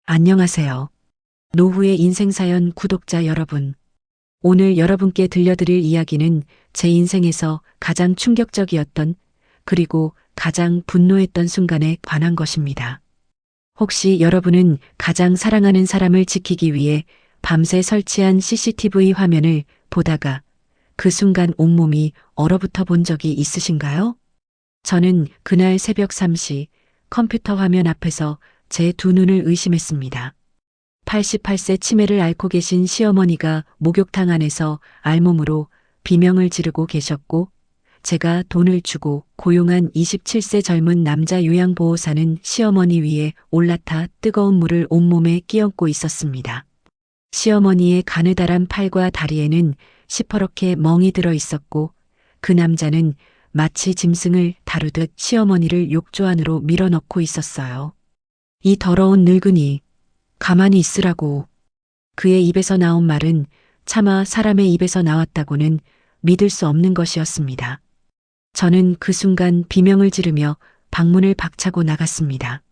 안녕하세요. 노후의 인생사연 구독자 여러분. 오늘 여러분께 들려드릴 이야기는 제 인생에서 가장 충격적이었던 그리고 가장 분노했던 순간에 관한 것입니다. 혹시 여러분은 가장 사랑하는 사람을 지키기 위해 밤새 설치한 CCTV 화면을 보다가 그 순간 온몸이 얼어붙어 본 적이 있으신가요? 저는 그날 새벽 3시 컴퓨터 화면 앞에서 제 두 눈을 의심했습니다. 88세 치매를 앓고 계신 시어머니가 목욕탕 안에서 알몸으로 비명을 지르고 계셨고, 제가 돈을 주고 고용한 27세 젊은 남자 요양보호사는 시어머니 위에 올라타 뜨거운 물을 온몸에 끼얹고 있었습니다. 시어머니의 가느다란 팔과 다리에는 시퍼렇게 멍이 들어 있었고, 그 남자는 마치 짐승을 다루듯 시어머니를 욕조 안으로 밀어넣고 있었어요. 이 더러운 늙은이, 가만히 있으라고. 그의 입에서 나온 말은 차마 사람의 입에서 나왔다고는 믿을 수 없는 것이었습니다. 저는 그 순간 비명을 지르며 방문을 박차고 나갔습니다.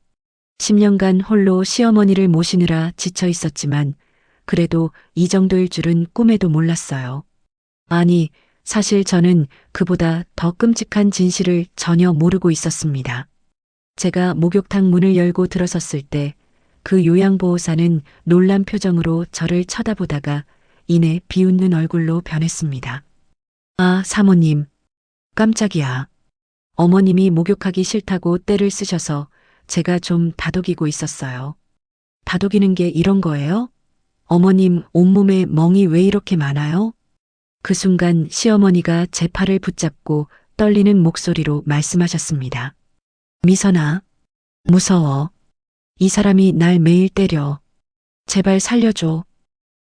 10년간 홀로 시어머니를 모시느라 지쳐 있었지만 그래도 이 정도일 줄은 꿈에도 몰랐어요. 아니, 사실 저는 그보다 더 끔찍한 진실을 전혀 모르고 있었습니다. 제가 목욕탕 문을 열고 들어섰을 때 그 요양보호사는 놀란 표정으로 저를 쳐다보다가 이내 비웃는 얼굴로 변했습니다. 아, 사모님. 깜짝이야. 어머님이 목욕하기 싫다고 떼를 쓰셔서 제가 좀 다독이고 있었어요. 다독이는 게 이런 거예요? 어머님 온몸에 멍이 왜 이렇게 많아요? 그 순간 시어머니가 제 팔을 붙잡고 떨리는 목소리로 말씀하셨습니다. 미선아, 무서워. 이 사람이 날 매일 때려. 제발 살려줘.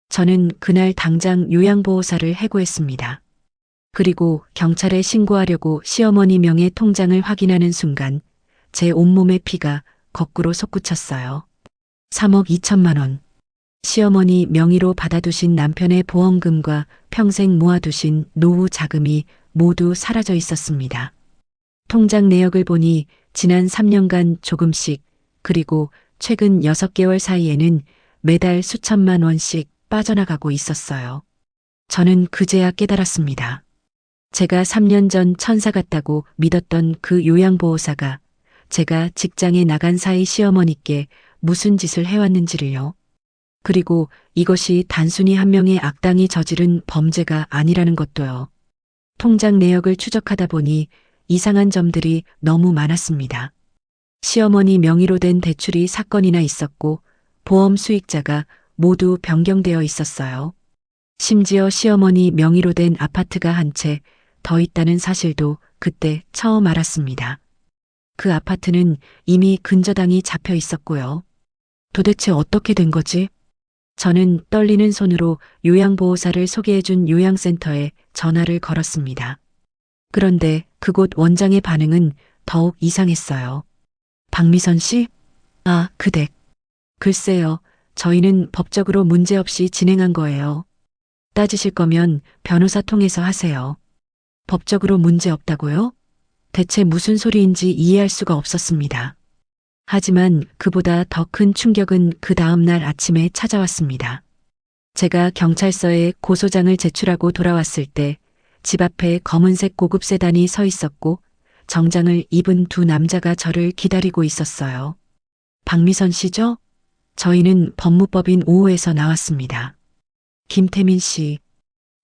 저는 그날 당장 요양보호사를 해고했습니다. 그리고 경찰에 신고하려고 시어머니 명의 통장을 확인하는 순간 제 온몸의 피가 거꾸로 솟구쳤어요. 3억 2천만 원. 시어머니 명의로 받아두신 남편의 보험금과 평생 모아두신 노후 자금이 모두 사라져 있었습니다. 통장 내역을 보니 지난 3년간 조금씩 그리고 최근 6개월 사이에는 매달 수천만 원씩 빠져나가고 있었어요. 저는 그제야 깨달았습니다. 제가 3년 전 천사 같다고 믿었던 그 요양보호사가 제가 직장에 나간 사이 시어머니께 무슨 짓을 해왔는지를요. 그리고 이것이 단순히 한 명의 악당이 저지른 범죄가 아니라는 것도요. 통장 내역을 추적하다 보니 이상한 점들이 너무 많았습니다. 시어머니 명의로 된 대출이 사건이나 있었고 보험 수익자가 모두 변경되어 있었어요. 심지어 시어머니 명의로 된 아파트가 한 채 더 있다는 사실도 그때 처음 알았습니다. 그 아파트는 이미 근저당이 잡혀 있었고요. 도대체 어떻게 된 거지? 저는 떨리는 손으로 요양보호사를 소개해준 요양센터에 전화를 걸었습니다. 그런데 그곳 원장의 반응은 더욱 이상했어요. 박미선 씨? 아, 그댁. 글쎄요, 저희는 법적으로 문제없이 진행한 거예요. 따지실 거면 변호사 통해서 하세요. 법적으로 문제 없다고요? 대체 무슨 소리인지 이해할 수가 없었습니다. 하지만 그보다 더 큰 충격은 그 다음 날 아침에 찾아왔습니다. 제가 경찰서에 고소장을 제출하고 돌아왔을 때 집 앞에 검은색 고급 세단이 서 있었고 정장을 입은 두 남자가 저를 기다리고 있었어요. 박미선 씨죠? 저희는 법무법인 5호에서 나왔습니다. 김태민 씨.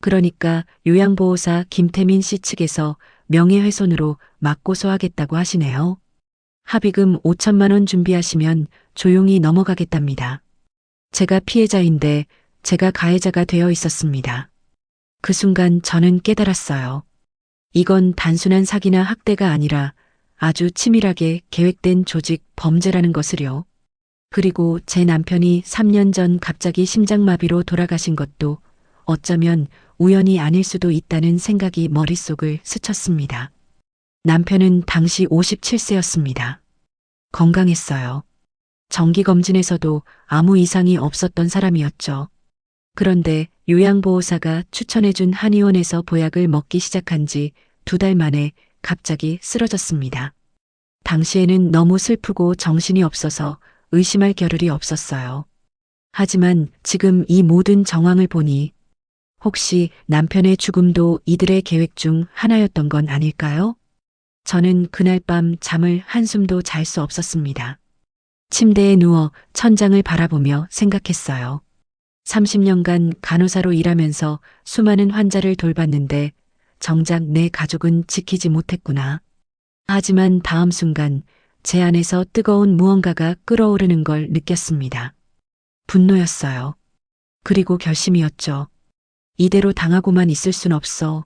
그러니까 요양보호사 김태민 씨 측에서 명예훼손으로 맞고소하겠다고 하시네요. 합의금 5천만 원 준비하시면 조용히 넘어가겠답니다. 제가 피해자인데 제가 가해자가 되어 있었습니다. 그 순간 저는 깨달았어요. 이건 단순한 사기나 학대가 아니라 아주 치밀하게 계획된 조직 범죄라는 것을요. 그리고 제 남편이 3년 전 갑자기 심장마비로 돌아가신 것도 어쩌면 우연이 아닐 수도 있다는 생각이 머릿속을 스쳤습니다. 남편은 당시 57세였습니다. 건강했어요. 정기검진에서도 아무 이상이 없었던 사람이었죠. 그런데 요양보호사가 추천해준 한의원에서 보약을 먹기 시작한 지 2달 만에 갑자기 쓰러졌습니다. 당시에는 너무 슬프고 정신이 없어서 의심할 겨를이 없었어요. 하지만 지금 이 모든 정황을 보니 혹시 남편의 죽음도 이들의 계획 중 하나였던 건 아닐까요? 저는 그날 밤 잠을 한숨도 잘 수 없었습니다. 침대에 누워 천장을 바라보며 생각했어요. 30년간 간호사로 일하면서 수많은 환자를 돌봤는데 정작 내 가족은 지키지 못했구나. 하지만 다음 순간 제 안에서 뜨거운 무언가가 끓어오르는 걸 느꼈습니다. 분노였어요. 그리고 결심이었죠. 이대로 당하고만 있을 순 없어.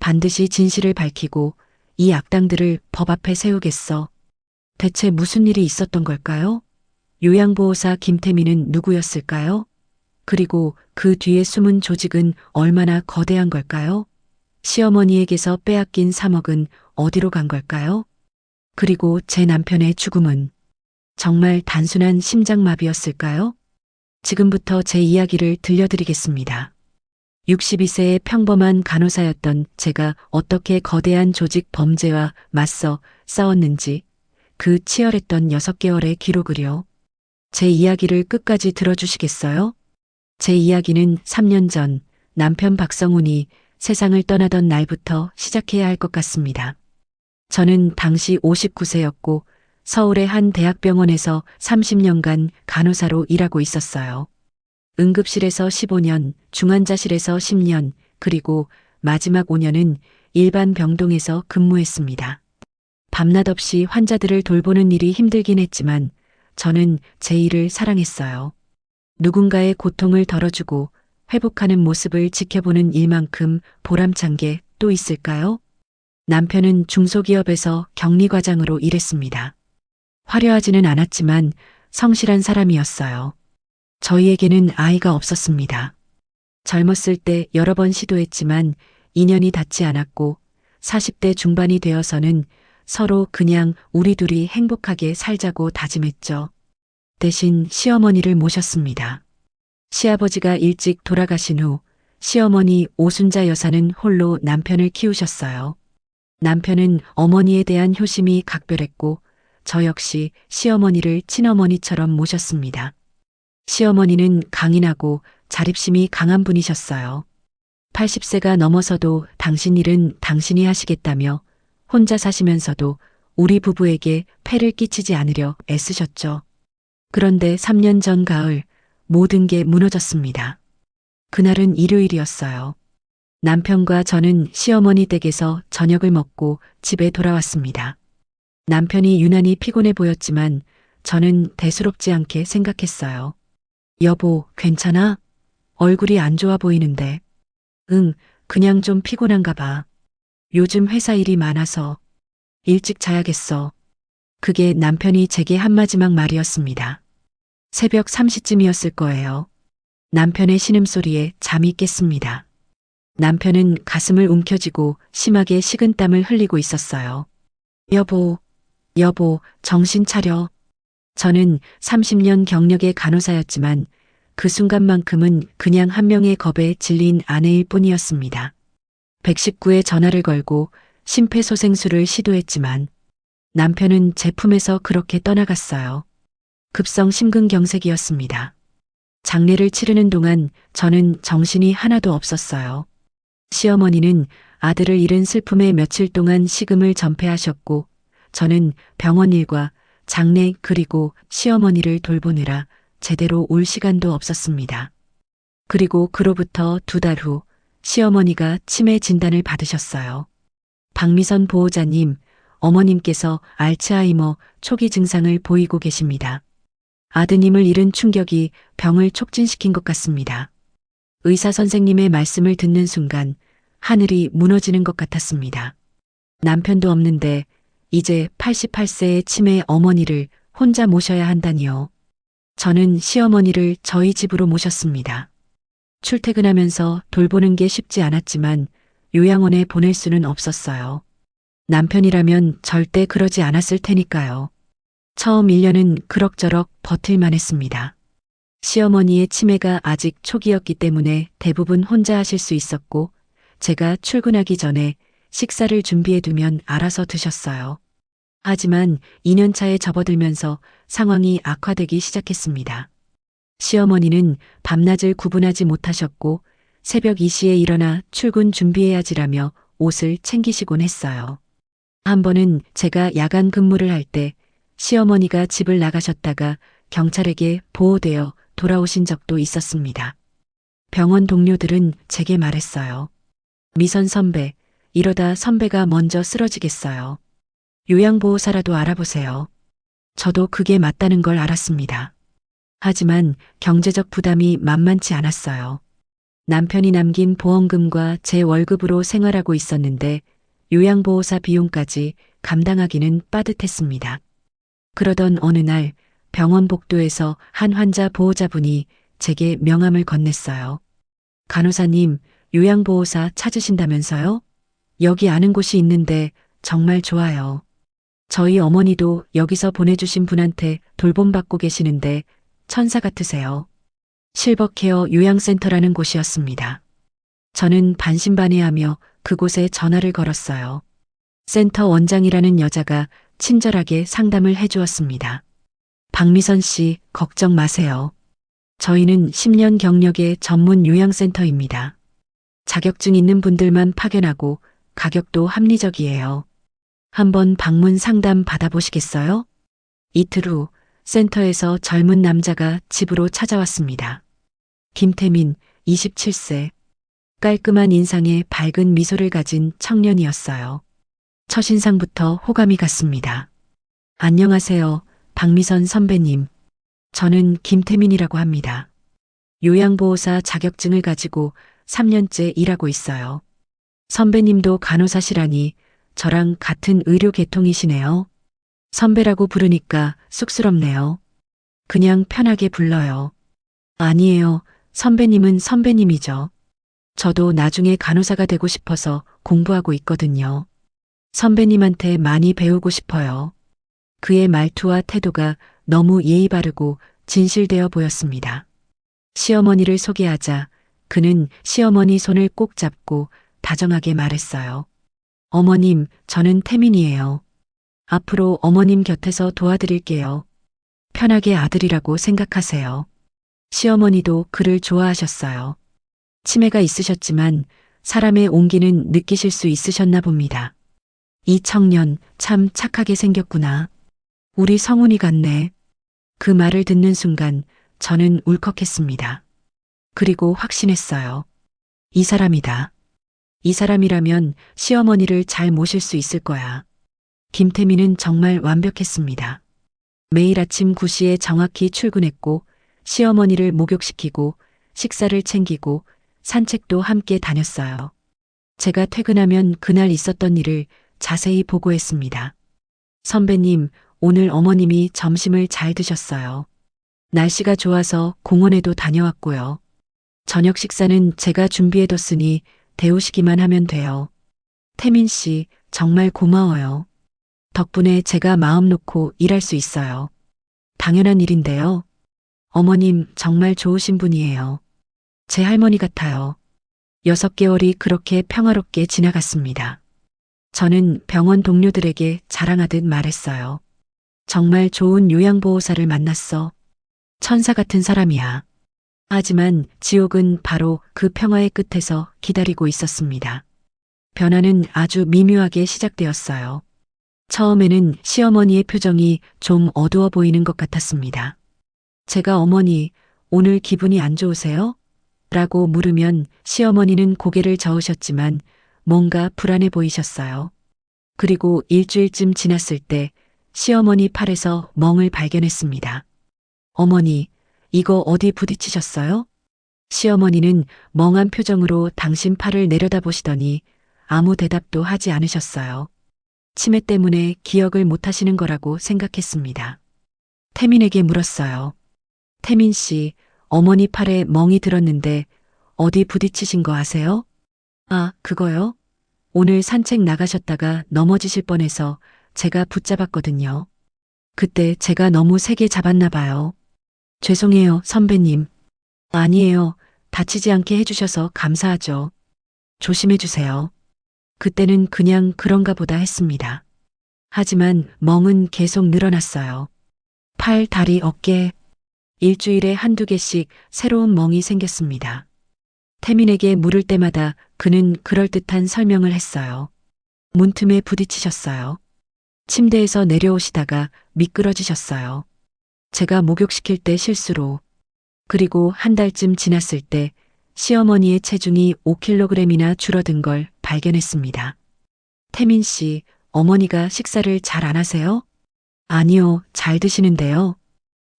반드시 진실을 밝히고 이 악당들을 법 앞에 세우겠어. 대체 무슨 일이 있었던 걸까요? 요양보호사 김태민은 누구였을까요? 그리고 그 뒤에 숨은 조직은 얼마나 거대한 걸까요? 시어머니에게서 빼앗긴 3억은 어디로 간 걸까요? 그리고 제 남편의 죽음은 정말 단순한 심장마비였을까요? 지금부터 제 이야기를 들려드리겠습니다. 62세의 평범한 간호사였던 제가 어떻게 거대한 조직 범죄와 맞서 싸웠는지 그 치열했던 6개월의 기록을요. 제 이야기를 끝까지 들어주시겠어요? 제 이야기는 3년 전 남편 박성훈이 세상을 떠나던 날부터 시작해야 할 것 같습니다. 저는 당시 59세였고 서울의 한 대학병원에서 30년간 간호사로 일하고 있었어요. 응급실에서 15년, 중환자실에서 10년, 그리고 마지막 5년은 일반 병동에서 근무했습니다. 밤낮 없이 환자들을 돌보는 일이 힘들긴 했지만 저는 제 일을 사랑했어요. 누군가의 고통을 덜어주고 회복하는 모습을 지켜보는 일만큼 보람찬 게 또 있을까요? 남편은 중소기업에서 격리과장으로 일했습니다. 화려하지는 않았지만 성실한 사람이었어요. 저희에게는 아이가 없었습니다. 젊었을 때 여러 번 시도했지만 인연이 닿지 않았고 40대 중반이 되어서는 서로 그냥 우리 둘이 행복하게 살자고 다짐했죠. 대신 시어머니를 모셨습니다. 시아버지가 일찍 돌아가신 후 시어머니 오순자 여사는 홀로 남편을 키우셨어요. 남편은 어머니에 대한 효심이 각별했고 저 역시 시어머니를 친어머니처럼 모셨습니다. 시어머니는 강인하고 자립심이 강한 분이셨어요. 80세가 넘어서도 당신 일은 당신이 하시겠다며 혼자 사시면서도 우리 부부에게 폐를 끼치지 않으려 애쓰셨죠. 그런데 3년 전 가을 모든 게 무너졌습니다. 그날은 일요일이었어요. 남편과 저는 시어머니 댁에서 저녁을 먹고 집에 돌아왔습니다. 남편이 유난히 피곤해 보였지만 저는 대수롭지 않게 생각했어요. 여보, 괜찮아? 얼굴이 안 좋아 보이는데. 응, 그냥 좀 피곤한가 봐. 요즘 회사 일이 많아서 일찍 자야겠어. 그게 남편이 제게 한 마지막 말이었습니다. 새벽 3시쯤이었을 거예요. 남편의 신음소리에 잠이 깼습니다. 남편은 가슴을 움켜쥐고 심하게 식은땀을 흘리고 있었어요. 여보, 여보, 정신 차려. 저는 30년 경력의 간호사였지만 그 순간만큼은 그냥 한 명의 겁에 질린 아내일 뿐이었습니다. 119에 전화를 걸고 심폐소생술을 시도했지만 남편은 제 품에서 그렇게 떠나갔어요. 급성 심근경색이었습니다. 장례를 치르는 동안 저는 정신이 하나도 없었어요. 시어머니는 아들을 잃은 슬픔에 며칠 동안 식음을 전폐하셨고 저는 병원 일과 장례 그리고 시어머니를 돌보느라 제대로 올 시간도 없었습니다. 그리고 그로부터 2달 후 시어머니가 치매 진단을 받으셨어요. 박미선 보호자님, 어머님께서 알츠하이머 초기 증상을 보이고 계십니다. 아드님을 잃은 충격이 병을 촉진시킨 것 같습니다. 의사 선생님의 말씀을 듣는 순간 하늘이 무너지는 것 같았습니다. 남편도 없는데 이제 88세의 치매 어머니를 혼자 모셔야 한다니요. 저는 시어머니를 저희 집으로 모셨습니다. 출퇴근하면서 돌보는 게 쉽지 않았지만 요양원에 보낼 수는 없었어요. 남편이라면 절대 그러지 않았을 테니까요. 처음 1년은 그럭저럭 버틸만 했습니다. 시어머니의 치매가 아직 초기였기 때문에 대부분 혼자 하실 수 있었고 제가 출근하기 전에 식사를 준비해 두면 알아서 드셨어요. 하지만 2년 차에 접어들면서 상황이 악화되기 시작했습니다. 시어머니는 밤낮을 구분하지 못하셨고 새벽 2시에 일어나 출근 준비해야지라며 옷을 챙기시곤 했어요. 한 번은 제가 야간 근무를 할 때 시어머니가 집을 나가셨다가 경찰에게 보호되어 돌아오신 적도 있었습니다. 병원 동료들은 제게 말했어요. 미선 선배, 이러다 선배가 먼저 쓰러지겠어요. 요양보호사라도 알아보세요. 저도 그게 맞다는 걸 알았습니다. 하지만 경제적 부담이 만만치 않았어요. 남편이 남긴 보험금과 제 월급으로 생활하고 있었는데 요양보호사 비용까지 감당하기는 빠듯했습니다. 그러던 어느 날 병원 복도에서 한 환자 보호자분이 제게 명함을 건넸어요. 간호사님, 요양보호사 찾으신다면서요? 여기 아는 곳이 있는데 정말 좋아요. 저희 어머니도 여기서 보내주신 분한테 돌봄받고 계시는데 천사 같으세요. 실버케어 요양센터라는 곳이었습니다. 저는 반신반의하며 그곳에 전화를 걸었어요. 센터 원장이라는 여자가 친절하게 상담을 해주었습니다. 박미선 씨, 걱정 마세요. 저희는 10년 경력의 전문 요양센터입니다. 자격증 있는 분들만 파견하고 가격도 합리적이에요. 한번 방문 상담 받아보시겠어요? 이틀 후 센터에서 젊은 남자가 집으로 찾아왔습니다. 김태민, 27세. 깔끔한 인상에 밝은 미소를 가진 청년이었어요. 첫인상부터 호감이 갔습니다. 안녕하세요, 박미선 선배님. 저는 김태민이라고 합니다. 요양보호사 자격증을 가지고 3년째 일하고 있어요. 선배님도 간호사시라니 저랑 같은 의료 계통이시네요. 선배라고 부르니까 쑥스럽네요. 그냥 편하게 불러요. 아니에요. 선배님은 선배님이죠. 저도 나중에 간호사가 되고 싶어서 공부하고 있거든요. 선배님한테 많이 배우고 싶어요. 그의 말투와 태도가 너무 예의 바르고 진실되어 보였습니다. 시어머니를 소개하자 그는 시어머니 손을 꼭 잡고 다정하게 말했어요. 어머님, 저는 태민이에요. 앞으로 어머님 곁에서 도와드릴게요. 편하게 아들이라고 생각하세요. 시어머니도 그를 좋아하셨어요. 치매가 있으셨지만 사람의 온기는 느끼실 수 있으셨나 봅니다. 이 청년 참 착하게 생겼구나. 우리 성훈이 같네. 그 말을 듣는 순간 저는 울컥했습니다. 그리고 확신했어요. 이 사람이다. 이 사람이라면 시어머니를 잘 모실 수 있을 거야. 김태민은 정말 완벽했습니다. 매일 아침 9시에 정확히 출근했고 시어머니를 목욕시키고 식사를 챙기고 산책도 함께 다녔어요. 제가 퇴근하면 그날 있었던 일을 자세히 보고했습니다. 선배님, 오늘 어머님이 점심을 잘 드셨어요. 날씨가 좋아서 공원에도 다녀왔고요. 저녁 식사는 제가 준비해뒀으니 데우시기만 하면 돼요. 태민 씨, 정말 고마워요. 덕분에 제가 마음 놓고 일할 수 있어요. 당연한 일인데요. 어머님 정말 좋으신 분이에요. 제 할머니 같아요. 6개월이 그렇게 평화롭게 지나갔습니다. 저는 병원 동료들에게 자랑하듯 말했어요. 정말 좋은 요양보호사를 만났어. 천사 같은 사람이야. 하지만 지옥은 바로 그 평화의 끝에서 기다리고 있었습니다. 변화는 아주 미묘하게 시작되었어요. 처음에는 시어머니의 표정이 좀 어두워 보이는 것 같았습니다. 제가 어머니, 오늘 기분이 안 좋으세요? 라고 물으면 시어머니는 고개를 저으셨지만 뭔가 불안해 보이셨어요. 그리고 일주일쯤 지났을 때 시어머니 팔에서 멍을 발견했습니다. 어머니, 이거 어디 부딪히셨어요? 시어머니는 멍한 표정으로 당신 팔을 내려다보시더니 아무 대답도 하지 않으셨어요. 치매 때문에 기억을 못 하시는 거라고 생각했습니다. 태민에게 물었어요. 태민 씨, 어머니 팔에 멍이 들었는데 어디 부딪히신 거 아세요? 아, 그거요? 오늘 산책 나가셨다가 넘어지실 뻔해서 제가 붙잡았거든요. 그때 제가 너무 세게 잡았나 봐요. 죄송해요, 선배님. 아니에요. 다치지 않게 해주셔서 감사하죠. 조심해 주세요. 그때는 그냥 그런가 보다 했습니다. 하지만 멍은 계속 늘어났어요. 팔, 다리, 어깨. 일주일에 한두 개씩 새로운 멍이 생겼습니다. 태민에게 물을 때마다 그는 그럴듯한 설명을 했어요. 문틈에 부딪히셨어요. 침대에서 내려오시다가 미끄러지셨어요. 제가 목욕시킬 때 실수로. 그리고 한 달쯤 지났을 때 시어머니의 체중이 5kg이나 줄어든 걸 발견했습니다. 태민 씨, 어머니가 식사를 잘 안 하세요? 아니요, 잘 드시는데요.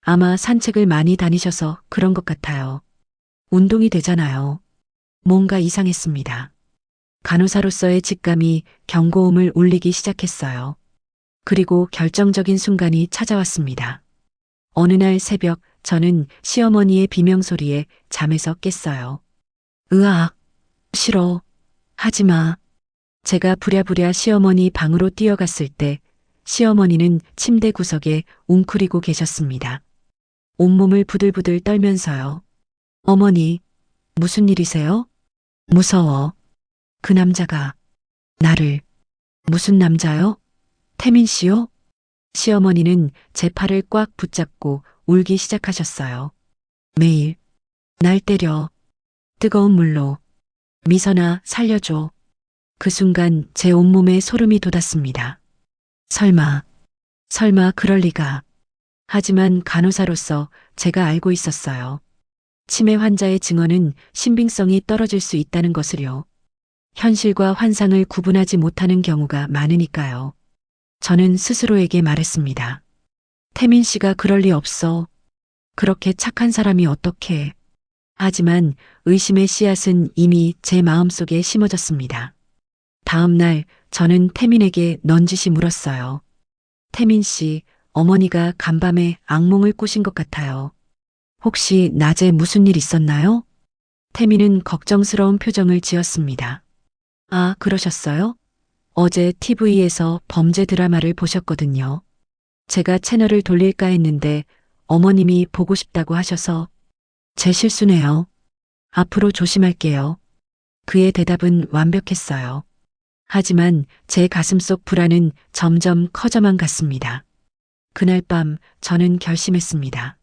아마 산책을 많이 다니셔서 그런 것 같아요. 운동이 되잖아요. 뭔가 이상했습니다. 간호사로서의 직감이 경고음을 울리기 시작했어요. 그리고 결정적인 순간이 찾아왔습니다. 어느 날 새벽 저는 시어머니의 비명소리에 잠에서 깼어요. 으악, 싫어. 하지 마. 제가 부랴부랴 시어머니 방으로 뛰어갔을 때 시어머니는 침대 구석에 웅크리고 계셨습니다. 온몸을 부들부들 떨면서요. 어머니, 무슨 일이세요? 무서워. 그 남자가 나를. 무슨 남자요? 태민 씨요? 시어머니는 제 팔을 꽉 붙잡고 울기 시작하셨어요. 매일 날 때려. 뜨거운 물로. 미선아, 살려줘. 그 순간 제 온몸에 소름이 돋았습니다. 설마 그럴 리가. 하지만 간호사로서 제가 알고 있었어요. 치매 환자의 증언은 신빙성이 떨어질 수 있다는 것을요. 현실과 환상을 구분하지 못하는 경우가 많으니까요. 저는 스스로에게 말했습니다. 태민 씨가 그럴 리 없어. 그렇게 착한 사람이 어떻게. 하지만 의심의 씨앗은 이미 제 마음속에 심어졌습니다. 다음 날 저는 태민에게 넌지시 물었어요. 태민 씨, 어머니가 간밤에 악몽을 꾸신 것 같아요. 혹시 낮에 무슨 일 있었나요? 태민은 걱정스러운 표정을 지었습니다. 아, 그러셨어요? 어제 TV에서 범죄 드라마를 보셨거든요. 제가 채널을 돌릴까 했는데 어머님이 보고 싶다고 하셔서. 제 실수네요. 앞으로 조심할게요. 그의 대답은 완벽했어요. 하지만 제 가슴속 불안은 점점 커져만 갔습니다. 그날 밤 저는 결심했습니다.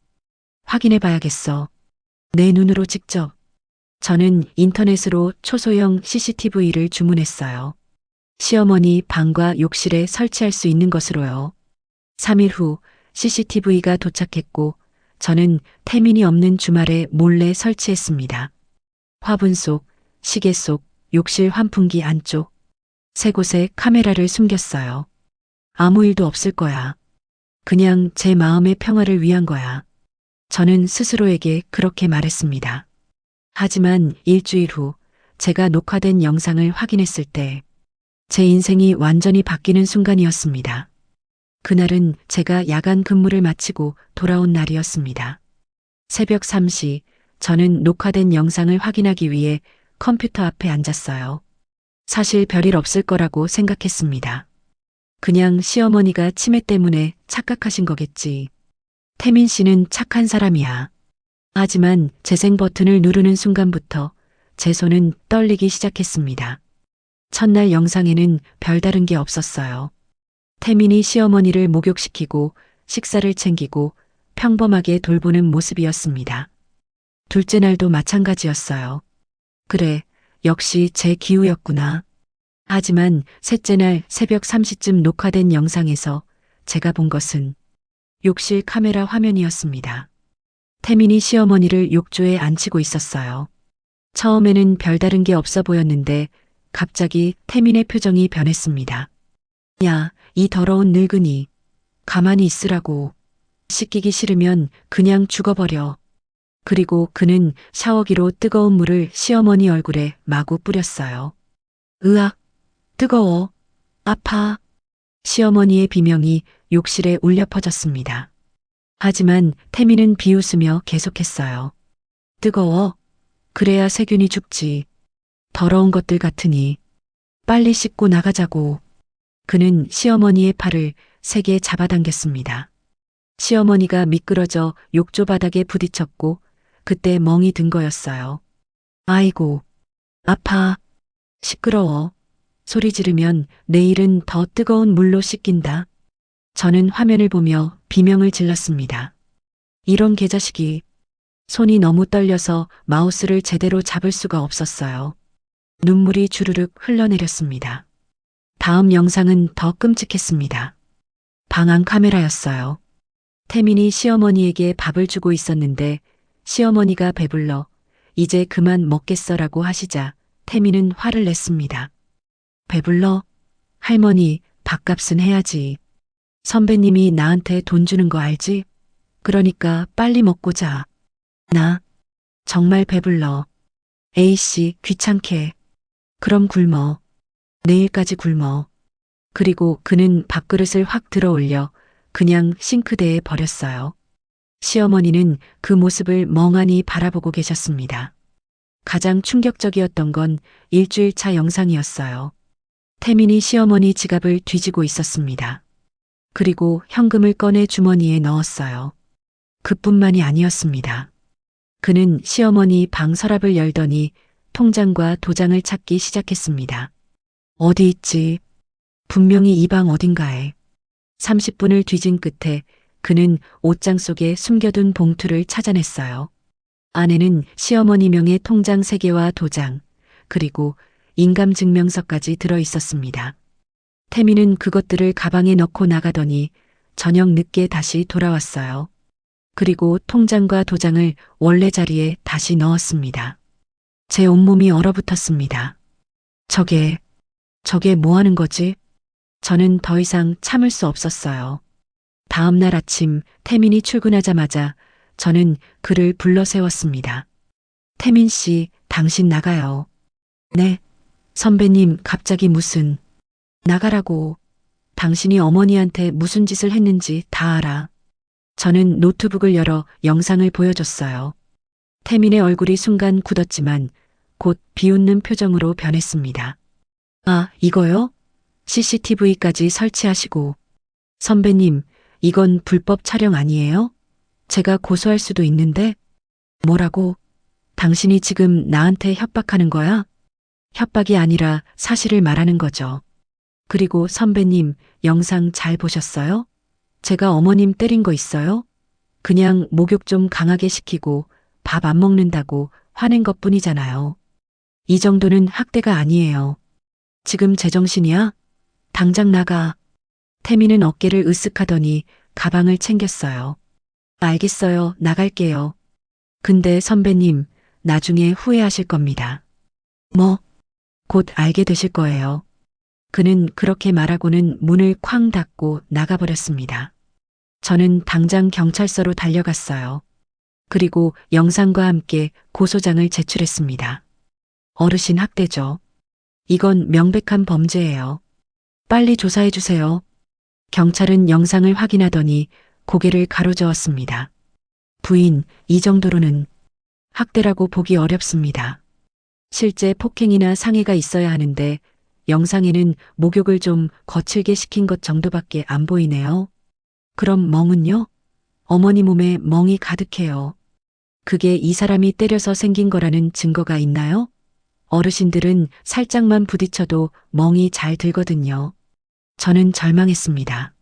확인해 봐야겠어. 내 눈으로 직접. 저는 인터넷으로 초소형 CCTV를 주문했어요. 시어머니 방과 욕실에 설치할 수 있는 것으로요. 3일 후 CCTV가 도착했고 저는 태민이 없는 주말에 몰래 설치했습니다. 화분 속, 시계 속, 욕실 환풍기 안쪽 세 곳에 카메라를 숨겼어요. 아무 일도 없을 거야. 그냥 제 마음의 평화를 위한 거야. 저는 스스로에게 그렇게 말했습니다. 하지만 일주일 후 제가 녹화된 영상을 확인했을 때 제 인생이 완전히 바뀌는 순간이었습니다. 그날은 제가 야간 근무를 마치고 돌아온 날이었습니다. 새벽 3시 저는 녹화된 영상을 확인하기 위해 컴퓨터 앞에 앉았어요. 사실 별일 없을 거라고 생각했습니다. 그냥 시어머니가 치매 때문에 착각하신 거겠지. 태민 씨는 착한 사람이야. 하지만 재생 버튼을 누르는 순간부터 제 손은 떨리기 시작했습니다. 첫날 영상에는 별다른 게 없었어요. 태민이 시어머니를 목욕시키고 식사를 챙기고 평범하게 돌보는 모습이었습니다. 둘째 날도 마찬가지였어요. 그래, 역시 제 기우였구나. 하지만 셋째 날 새벽 3시쯤 녹화된 영상에서 제가 본 것은 욕실 카메라 화면이었습니다. 태민이 시어머니를 욕조에 앉히고 있었어요. 처음에는 별다른 게 없어 보였는데 갑자기 태민의 표정이 변했습니다. 야, 이 더러운 늙은이. 가만히 있으라고. 씻기기 싫으면 그냥 죽어버려. 그리고 그는 샤워기로 뜨거운 물을 시어머니 얼굴에 마구 뿌렸어요. 으악, 뜨거워. 아파. 시어머니의 비명이 욕실에 울려 퍼졌습니다. 하지만 태민은 비웃으며 계속했어요. 뜨거워? 그래야 세균이 죽지. 더러운 것들 같으니. 빨리 씻고 나가자고. 그는 시어머니의 팔을 세게 잡아당겼습니다. 시어머니가 미끄러져 욕조 바닥에 부딪혔고 그때 멍이 든 거였어요. 아이고, 아파. 시끄러워. 소리 지르면 내일은 더 뜨거운 물로 씻긴다. 저는 화면을 보며 비명을 질렀습니다. 이런 개자식이. 손이 너무 떨려서 마우스를 제대로 잡을 수가 없었어요. 눈물이 주르륵 흘러내렸습니다. 다음 영상은 더 끔찍했습니다. 방안 카메라였어요. 태민이 시어머니에게 밥을 주고 있었는데 시어머니가 배불러 이제 그만 먹겠어라고 하시자 태민은 화를 냈습니다. 배불러? 할머니, 밥값은 해야지. 선배님이 나한테 돈 주는 거 알지? 그러니까 빨리 먹고 자. 나 정말 배불러. A씨, 귀찮게. 그럼 굶어. 내일까지 굶어. 그리고 그는 밥그릇을 확 들어 올려 그냥 싱크대에 버렸어요. 시어머니는 그 모습을 멍하니 바라보고 계셨습니다. 가장 충격적이었던 건 일주일 차 영상이었어요. 태민이 시어머니 지갑을 뒤지고 있었습니다. 그리고 현금을 꺼내 주머니에 넣었어요. 그뿐만이 아니었습니다. 그는 시어머니 방 서랍을 열더니 통장과 도장을 찾기 시작했습니다. 어디 있지? 분명히 이 방 어딘가에. 30분을 뒤진 끝에 그는 옷장 속에 숨겨둔 봉투를 찾아냈어요. 안에는 시어머니 명의 통장 3개와 도장, 그리고 인감증명서까지 들어 있었습니다. 태민은 그것들을 가방에 넣고 나가더니 저녁 늦게 다시 돌아왔어요. 그리고 통장과 도장을 원래 자리에 다시 넣었습니다. 제 온몸이 얼어붙었습니다. 저게 뭐 하는 거지? 저는 더 이상 참을 수 없었어요. 다음 날 아침 태민이 출근하자마자 저는 그를 불러 세웠습니다. 태민 씨, 당신 나가요. 네. 선배님, 갑자기 무슨. 나가라고. 당신이 어머니한테 무슨 짓을 했는지 다 알아. 저는 노트북을 열어 영상을 보여줬어요. 태민의 얼굴이 순간 굳었지만 곧 비웃는 표정으로 변했습니다. 아, 이거요? CCTV까지 설치하시고. 선배님, 이건 불법 촬영 아니에요? 제가 고소할 수도 있는데. 뭐라고? 당신이 지금 나한테 협박하는 거야? 협박이 아니라 사실을 말하는 거죠. 그리고 선배님, 영상 잘 보셨어요? 제가 어머님 때린 거 있어요? 그냥 목욕 좀 강하게 시키고 밥 안 먹는다고 화낸 것뿐이잖아요. 이 정도는 학대가 아니에요. 지금 제정신이야? 당장 나가. 태민은 어깨를 으쓱하더니 가방을 챙겼어요. 알겠어요. 나갈게요. 근데 선배님, 나중에 후회하실 겁니다. 뭐? 곧 알게 되실 거예요. 그는 그렇게 말하고는 문을 쾅 닫고 나가버렸습니다. 저는 당장 경찰서로 달려갔어요. 그리고 영상과 함께 고소장을 제출했습니다. 어르신 학대죠. 이건 명백한 범죄예요. 빨리 조사해 주세요. 경찰은 영상을 확인하더니 고개를 가로저었습니다. 부인, 이 정도로는 학대라고 보기 어렵습니다. 실제 폭행이나 상해가 있어야 하는데 영상에는 목욕을 좀 거칠게 시킨 것 정도밖에 안 보이네요. 그럼 멍은요? 어머니 몸에 멍이 가득해요. 그게 이 사람이 때려서 생긴 거라는 증거가 있나요? 어르신들은 살짝만 부딪혀도 멍이 잘 들거든요. 저는 절망했습니다.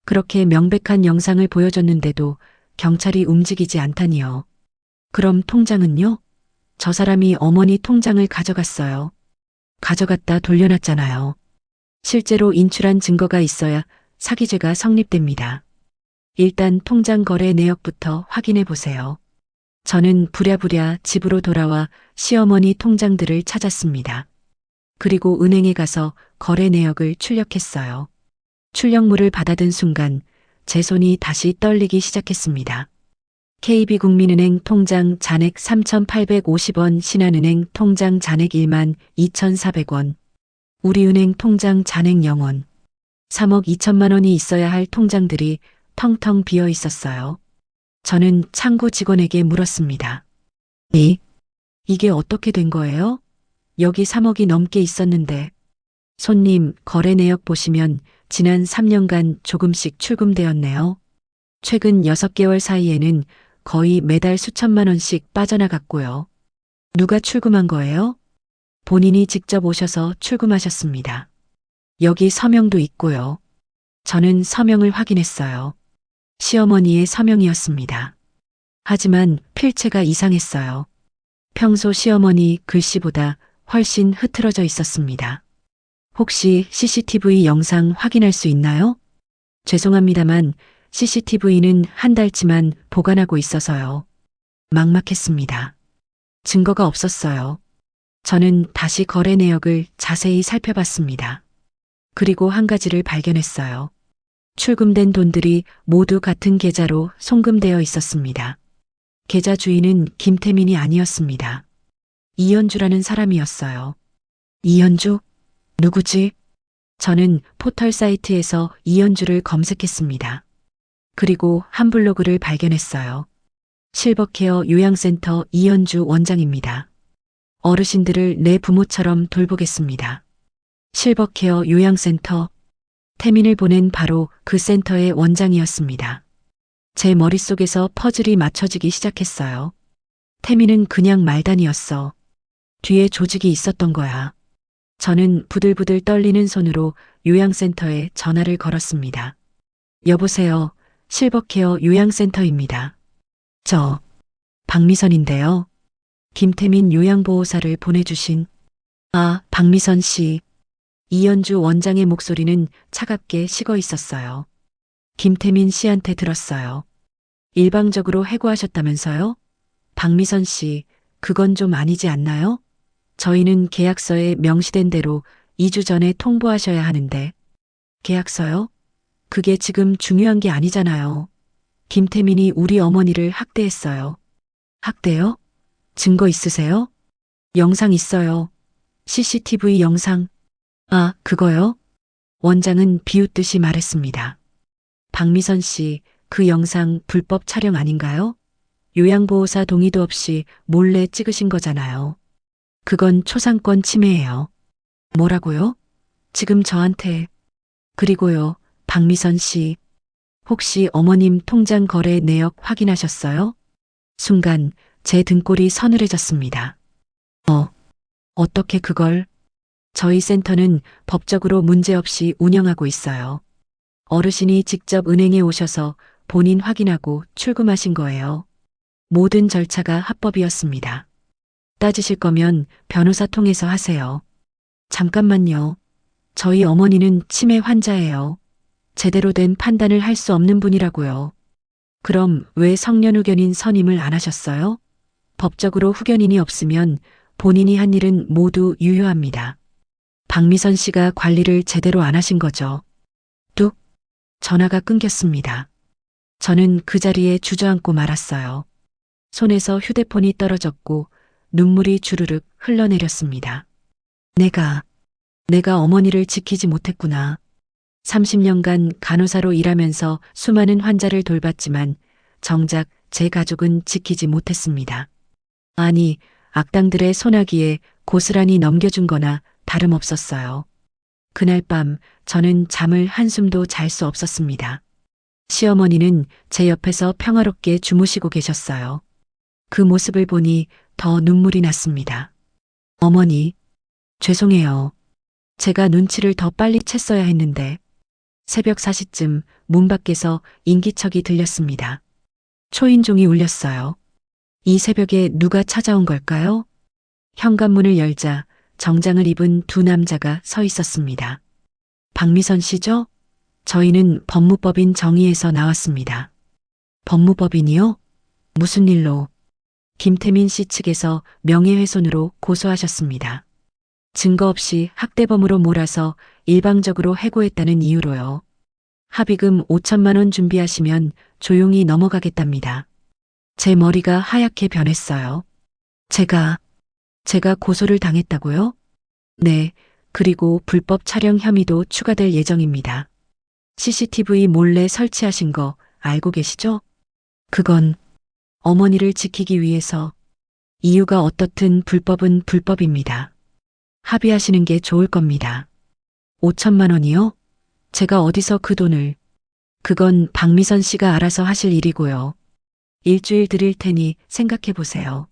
그렇게 명백한 영상을 보여줬는데도 경찰이 움직이지 않다니요. 그럼 통장은요? 저 사람이 어머니 통장을 가져갔어요. 가져갔다 돌려놨잖아요. 실제로 인출한 증거가 있어야 사기죄가 성립됩니다. 일단 통장 거래 내역부터 확인해 보세요. 저는 부랴부랴 집으로 돌아와 시어머니 통장들을 찾았습니다. 그리고 은행에 가서 거래 내역을 출력했어요. 출력물을 받아든 순간 제 손이 다시 떨리기 시작했습니다. KB국민은행 통장 잔액 3,850원, 신한은행 통장 잔액 1만 2,400원, 우리은행 통장 잔액 0원, 3억 2천만 원이 있어야 할 통장들이 텅텅 비어 있었어요. 저는 창구 직원에게 물었습니다. 이게 어떻게 된 거예요? 여기 3억이 넘게 있었는데. 손님, 거래 내역 보시면 지난 3년간 조금씩 출금되었네요. 최근 6개월 사이에는 거의 매달 수천만 원씩 빠져나갔고요. 누가 출금한 거예요? 본인이 직접 오셔서 출금하셨습니다. 여기 서명도 있고요. 저는 서명을 확인했어요. 시어머니의 서명이었습니다. 하지만 필체가 이상했어요. 평소 시어머니 글씨보다 훨씬 흐트러져 있었습니다. 혹시 CCTV 영상 확인할 수 있나요? 죄송합니다만 CCTV는 한 달치만 보관하고 있어서요. 막막했습니다. 증거가 없었어요. 저는 다시 거래 내역을 자세히 살펴봤습니다. 그리고 한 가지를 발견했어요. 출금된 돈들이 모두 같은 계좌로 송금되어 있었습니다. 계좌 주인은 김태민이 아니었습니다. 이현주라는 사람이었어요. 이현주? 누구지? 저는 포털 사이트에서 이현주를 검색했습니다. 그리고 한 블로그를 발견했어요. 실버케어 요양센터 이현주 원장입니다. 어르신들을 내 부모처럼 돌보겠습니다. 실버케어 요양센터. 태민을 보낸 바로 그 센터의 원장이었습니다. 제 머릿속에서 퍼즐이 맞춰지기 시작했어요. 태민은 그냥 말단이었어. 뒤에 조직이 있었던 거야. 저는 부들부들 떨리는 손으로 요양센터에 전화를 걸었습니다. 여보세요. 실버케어 요양센터입니다. 저 박미선인데요. 김태민 요양보호사를 보내주신. 아, 박미선 씨. 이현주 원장의 목소리는 차갑게 식어 있었어요. 김태민 씨한테 들었어요. 일방적으로 해고하셨다면서요? 박미선 씨, 그건 좀 아니지 않나요? 저희는 계약서에 명시된 대로 2주 전에 통보하셔야 하는데. 계약서요? 그게 지금 중요한 게 아니잖아요. 김태민이 우리 어머니를 학대했어요. 학대요? 증거 있으세요? 영상 있어요. CCTV 영상. 아, 그거요? 원장은 비웃듯이 말했습니다. 박미선 씨, 그 영상 불법 촬영 아닌가요? 요양보호사 동의도 없이 몰래 찍으신 거잖아요. 그건 초상권 침해예요. 뭐라고요? 지금 저한테. 그리고요, 박미선 씨. 혹시 어머님 통장 거래 내역 확인하셨어요? 순간 제 등골이 서늘해졌습니다. 어떻게 그걸? 저희 센터는 법적으로 문제없이 운영하고 있어요. 어르신이 직접 은행에 오셔서 본인 확인하고 출금하신 거예요. 모든 절차가 합법이었습니다. 따지실 거면 변호사 통해서 하세요. 잠깐만요. 저희 어머니는 치매 환자예요. 제대로 된 판단을 할 수 없는 분이라고요. 그럼 왜 성년후견인 선임을 안 하셨어요? 법적으로 후견인이 없으면 본인이 한 일은 모두 유효합니다. 박미선 씨가 관리를 제대로 안 하신 거죠. 뚝. 전화가 끊겼습니다. 저는 그 자리에 주저앉고 말았어요. 손에서 휴대폰이 떨어졌고 눈물이 주르륵 흘러내렸습니다. 내가 어머니를 지키지 못했구나. 30년간 간호사로 일하면서 수많은 환자를 돌봤지만 정작 제 가족은 지키지 못했습니다. 아니, 악당들의 소나기에 고스란히 넘겨준 거나 다름없었어요. 그날 밤 저는 잠을 한숨도 잘 수 없었습니다. 시어머니는 제 옆에서 평화롭게 주무시고 계셨어요. 그 모습을 보니 더 눈물이 났습니다. 어머니, 죄송해요. 제가 눈치를 더 빨리 챘어야 했는데. 새벽 4시쯤 문 밖에서 인기척이 들렸습니다. 초인종이 울렸어요. 이 새벽에 누가 찾아온 걸까요? 현관문을 열자 정장을 입은 두 남자가 서 있었습니다. 박미선 씨죠? 저희는 법무법인 정의에서 나왔습니다. 법무법인이요? 무슨 일로? 김태민 씨 측에서 명예훼손으로 고소하셨습니다. 증거 없이 학대범으로 몰아서 일방적으로 해고했다는 이유로요. 합의금 5천만 원 준비하시면 조용히 넘어가겠답니다. 제 머리가 하얗게 변했어요. 제가 고소를 당했다고요? 네, 그리고 불법 촬영 혐의도 추가될 예정입니다. CCTV 몰래 설치하신 거 알고 계시죠? 그건 어머니를 지키기 위해서. 이유가 어떻든 불법은 불법입니다. 합의하시는 게 좋을 겁니다. 5천만 원이요? 제가 어디서 그 돈을. 그건 박미선 씨가 알아서 하실 일이고요. 일주일 드릴 테니 생각해 보세요.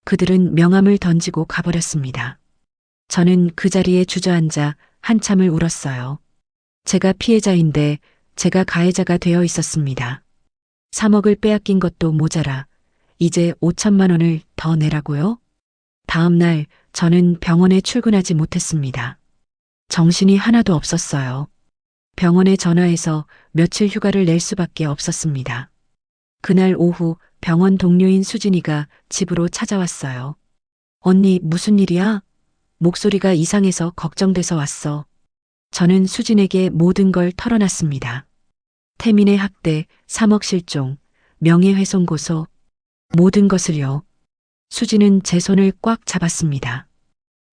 그들은 명함을 던지고 가버렸습니다. 저는 그 자리에 주저앉아 한참을 울었어요. 제가 피해자인데 제가 가해자가 되어 있었습니다. 3억을 빼앗긴 것도 모자라 이제 5천만 원을 더 내라고요? 다음 날 저는 병원에 출근하지 못했습니다. 정신이 하나도 없었어요. 병원에 전화해서 며칠 휴가를 낼 수밖에 없었습니다. 그날 오후 병원 동료인 수진이가 집으로 찾아왔어요. 언니, 무슨 일이야? 목소리가 이상해서 걱정돼서 왔어. 저는 수진에게 모든 걸 털어놨습니다. 태민의 학대, 3억 실종, 명예훼손 고소, 모든 것을요. 수진은 제 손을 꽉 잡았습니다.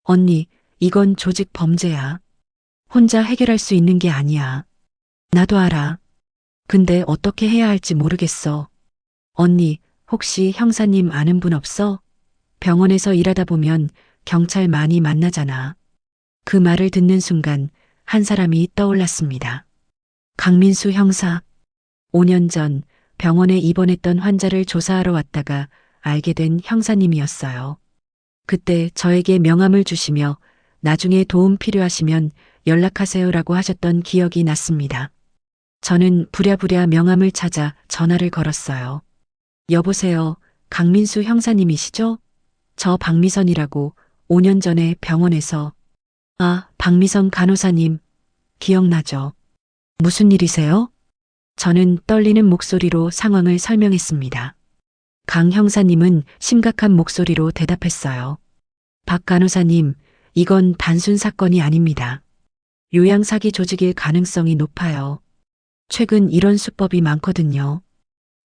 언니, 이건 조직 범죄야. 혼자 해결할 수 있는 게 아니야. 나도 알아. 근데 어떻게 해야 할지 모르겠어. 언니, 혹시 형사님 아는 분 없어? 병원에서 일하다 보면 경찰 많이 만나잖아. 그 말을 듣는 순간 한 사람이 떠올랐습니다. 강민수 형사. 5년 전 병원에 입원했던 환자를 조사하러 왔다가 알게 된 형사님이었어요. 그때 저에게 명함을 주시며 나중에 도움 필요하시면 연락하세요라고 하셨던 기억이 났습니다. 저는 부랴부랴 명함을 찾아 전화를 걸었어요. 여보세요, 강민수 형사님이시죠? 저 박미선이라고 5년 전에 병원에서. 아, 박미선 간호사님, 기억나죠? 무슨 일이세요? 저는 떨리는 목소리로 상황을 설명했습니다. 강 형사님은 심각한 목소리로 대답했어요. 박 간호사님, 이건 단순 사건이 아닙니다. 요양사기 조직일 가능성이 높아요. 최근 이런 수법이 많거든요.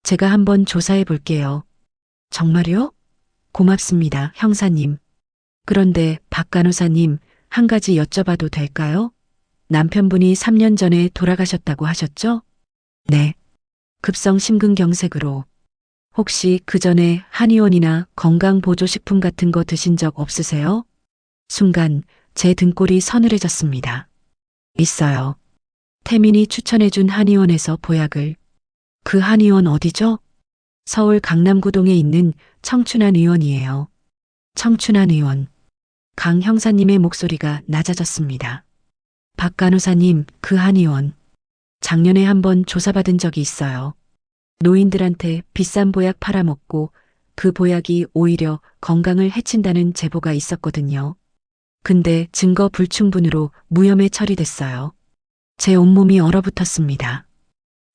제가 한번 조사해 볼게요. 정말요? 고맙습니다, 형사님. 그런데 박 간호사님, 한 가지 여쭤봐도 될까요? 남편분이 3년 전에 돌아가셨다고 하셨죠? 네. 급성 심근경색으로. 혹시 그 전에 한의원이나 건강보조식품 같은 거 드신 적 없으세요? 순간 제 등골이 서늘해졌습니다. 있어요. 태민이 추천해준 한의원에서 보약을. 그 한의원 어디죠? 서울 강남구동에 있는 청춘한의원이에요. 청춘한의원. 강 형사님의 목소리가 낮아졌습니다. 박 간호사님, 그 한의원. 작년에 한번 조사받은 적이 있어요. 노인들한테 비싼 보약 팔아먹고 그 보약이 오히려 건강을 해친다는 제보가 있었거든요. 근데 증거 불충분으로 무혐의 처리됐어요. 제 온몸이 얼어붙었습니다.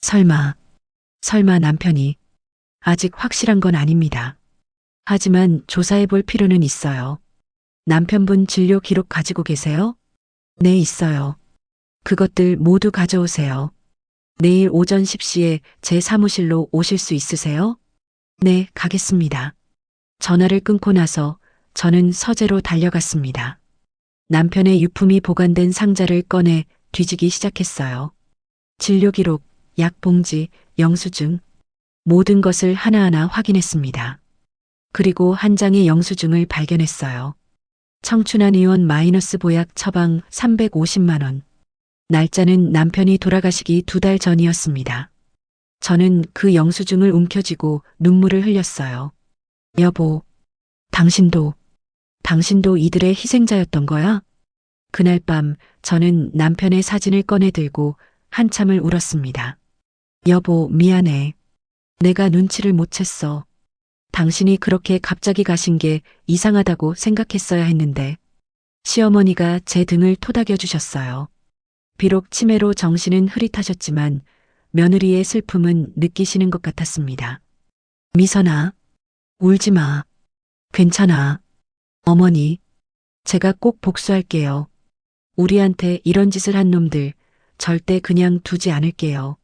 설마 남편이. 아직 확실한 건 아닙니다. 하지만 조사해 볼 필요는 있어요. 남편분 진료 기록 가지고 계세요? 네, 있어요. 그것들 모두 가져오세요. 내일 오전 10시에 제 사무실로 오실 수 있으세요? 네, 가겠습니다. 전화를 끊고 나서 저는 서재로 달려갔습니다. 남편의 유품이 보관된 상자를 꺼내 뒤지기 시작했어요. 진료 기록, 약 봉지, 영수증, 모든 것을 하나하나 확인했습니다. 그리고 한 장의 영수증을 발견했어요. 청춘한 의원 마이너스 보약 처방 350만 원. 날짜는 남편이 돌아가시기 2달 전이었습니다. 저는 그 영수증을 움켜쥐고 눈물을 흘렸어요. 여보, 당신도 이들의 희생자였던 거야? 그날 밤 저는 남편의 사진을 꺼내 들고 한참을 울었습니다. 여보, 미안해. 내가 눈치를 못 챘어. 당신이 그렇게 갑자기 가신 게 이상하다고 생각했어야 했는데. 시어머니가 제 등을 토닥여 주셨어요. 비록 치매로 정신은 흐릿하셨지만 며느리의 슬픔은 느끼시는 것 같았습니다. 미선아, 울지 마. 괜찮아. 어머니, 제가 꼭 복수할게요. 우리한테 이런 짓을 한 놈들 절대 그냥 두지 않을게요.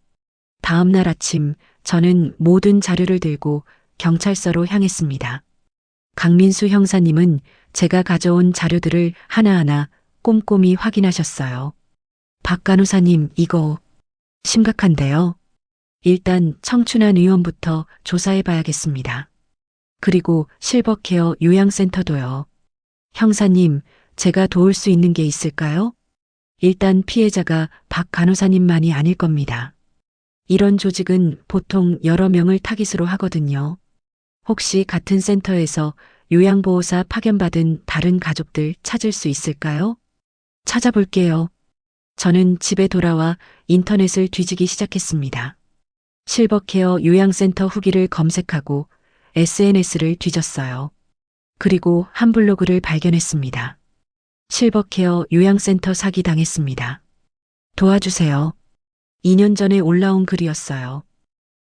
다음 날 아침 저는 모든 자료를 들고 경찰서로 향했습니다. 강민수 형사님은 제가 가져온 자료들을 하나하나 꼼꼼히 확인하셨어요. 박 간호사님, 이거 심각한데요. 일단 청춘한 의원부터 조사해 봐야겠습니다. 그리고 실버케어 요양센터도요. 형사님, 제가 도울 수 있는 게 있을까요? 일단 피해자가 박 간호사님만이 아닐 겁니다. 이런 조직은 보통 여러 명을 타깃으로 하거든요. 혹시 같은 센터에서 요양보호사 파견받은 다른 가족들 찾을 수 있을까요? 찾아볼게요. 저는 집에 돌아와 인터넷을 뒤지기 시작했습니다. 실버케어 요양센터 후기를 검색하고 SNS를 뒤졌어요. 그리고 한 블로그를 발견했습니다. 실버케어 요양센터 사기 당했습니다. 도와주세요. 2년 전에 올라온 글이었어요.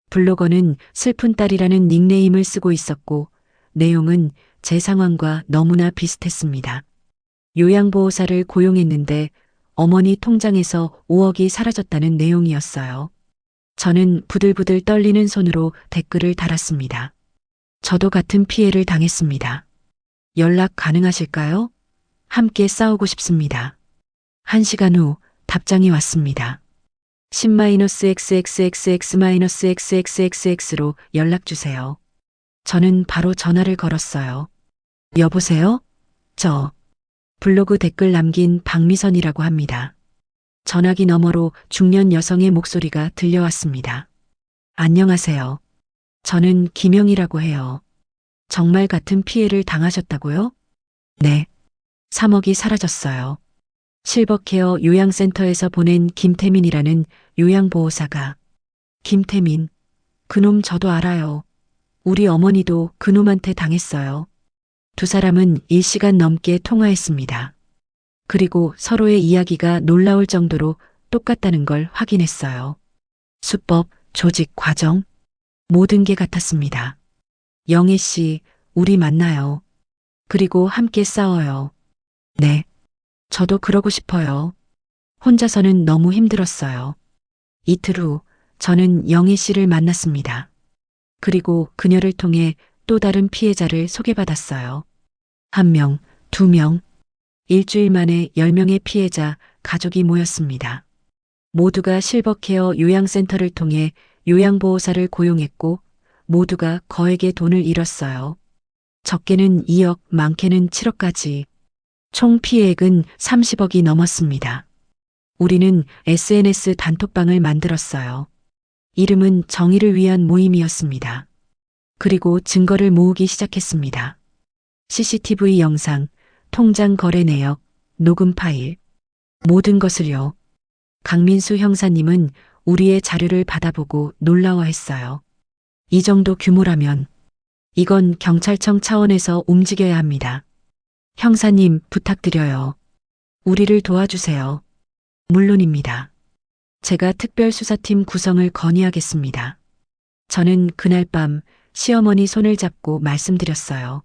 블로거는 슬픈 딸이라는 닉네임을 쓰고 있었고 내용은 제 상황과 너무나 비슷했습니다. 요양보호사를 고용했는데 어머니 통장에서 5억이 사라졌다는 내용이었어요. 저는 부들부들 떨리는 손으로 댓글을 달았습니다. 저도 같은 피해를 당했습니다. 연락 가능하실까요? 함께 싸우고 싶습니다. 1시간 후 답장이 왔습니다. 10-XXXX-XXXX로 연락주세요. 저는 바로 전화를 걸었어요. 여보세요? 저 블로그 댓글 남긴 박미선이라고 합니다. 전화기 너머로 중년 여성의 목소리가 들려왔습니다. 안녕하세요. 저는 김영이라고 해요. 정말 같은 피해를 당하셨다고요? 네. 3억이 사라졌어요. 실버케어 요양센터에서 보낸 김태민이라는 요양보호사가. 김태민. 그놈 저도 알아요. 우리 어머니도 그놈한테 당했어요. 두 사람은 1시간 넘게 통화했습니다. 그리고 서로의 이야기가 놀라울 정도로 똑같다는 걸 확인했어요. 수법, 조직, 과정, 모든 게 같았습니다. 영애 씨, 우리 만나요. 그리고 함께 싸워요. 네. 저도 그러고 싶어요. 혼자서는 너무 힘들었어요. 이틀 후 저는 영애 씨를 만났습니다. 그리고 그녀를 통해 또 다른 피해자를 소개받았어요. 1명, 2명, 일주일 만에 10명의 피해자, 가족이 모였습니다. 모두가 실버케어 요양센터를 통해 요양보호사를 고용했고 모두가 거액의 돈을 잃었어요. 적게는 2억, 많게는 7억까지. 총 피해액은 30억이 넘었습니다. 우리는 SNS 단톡방을 만들었어요. 이름은 정의를 위한 모임이었습니다. 그리고 증거를 모으기 시작했습니다. CCTV 영상, 통장 거래 내역, 녹음 파일, 모든 것을요. 강민수 형사님은 우리의 자료를 받아보고 놀라워했어요. 이 정도 규모라면 이건 경찰청 차원에서 움직여야 합니다. 형사님 부탁드려요. 우리를 도와주세요. 물론입니다. 제가 특별수사팀 구성을 건의하겠습니다. 저는 그날 밤 시어머니 손을 잡고 말씀드렸어요.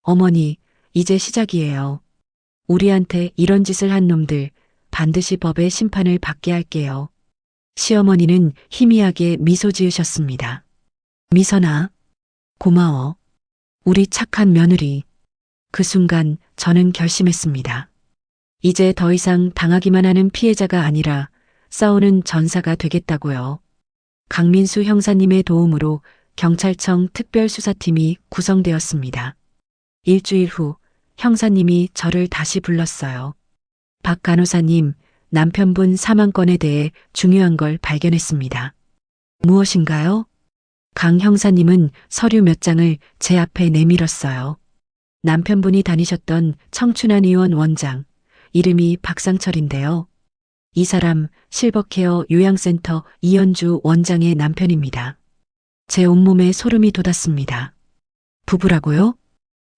어머니, 이제 시작이에요. 우리한테 이런 짓을 한 놈들 반드시 법의 심판을 받게 할게요. 시어머니는 희미하게 미소 지으셨습니다. 미선아, 고마워. 우리 착한 며느리. 그 순간 저는 결심했습니다. 이제 더 이상 당하기만 하는 피해자가 아니라 싸우는 전사가 되겠다고요. 강민수 형사님의 도움으로 경찰청 특별수사팀이 구성되었습니다. 일주일 후 형사님이 저를 다시 불렀어요. 박 간호사님, 남편분 사망건에 대해 중요한 걸 발견했습니다. 무엇인가요? 강 형사님은 서류 몇 장을 제 앞에 내밀었어요. 남편분이 다니셨던 청춘한 의원 원장, 이름이 박상철인데요. 이 사람 실버케어 요양센터 이현주 원장의 남편입니다. 제 온몸에 소름이 돋았습니다. 부부라고요?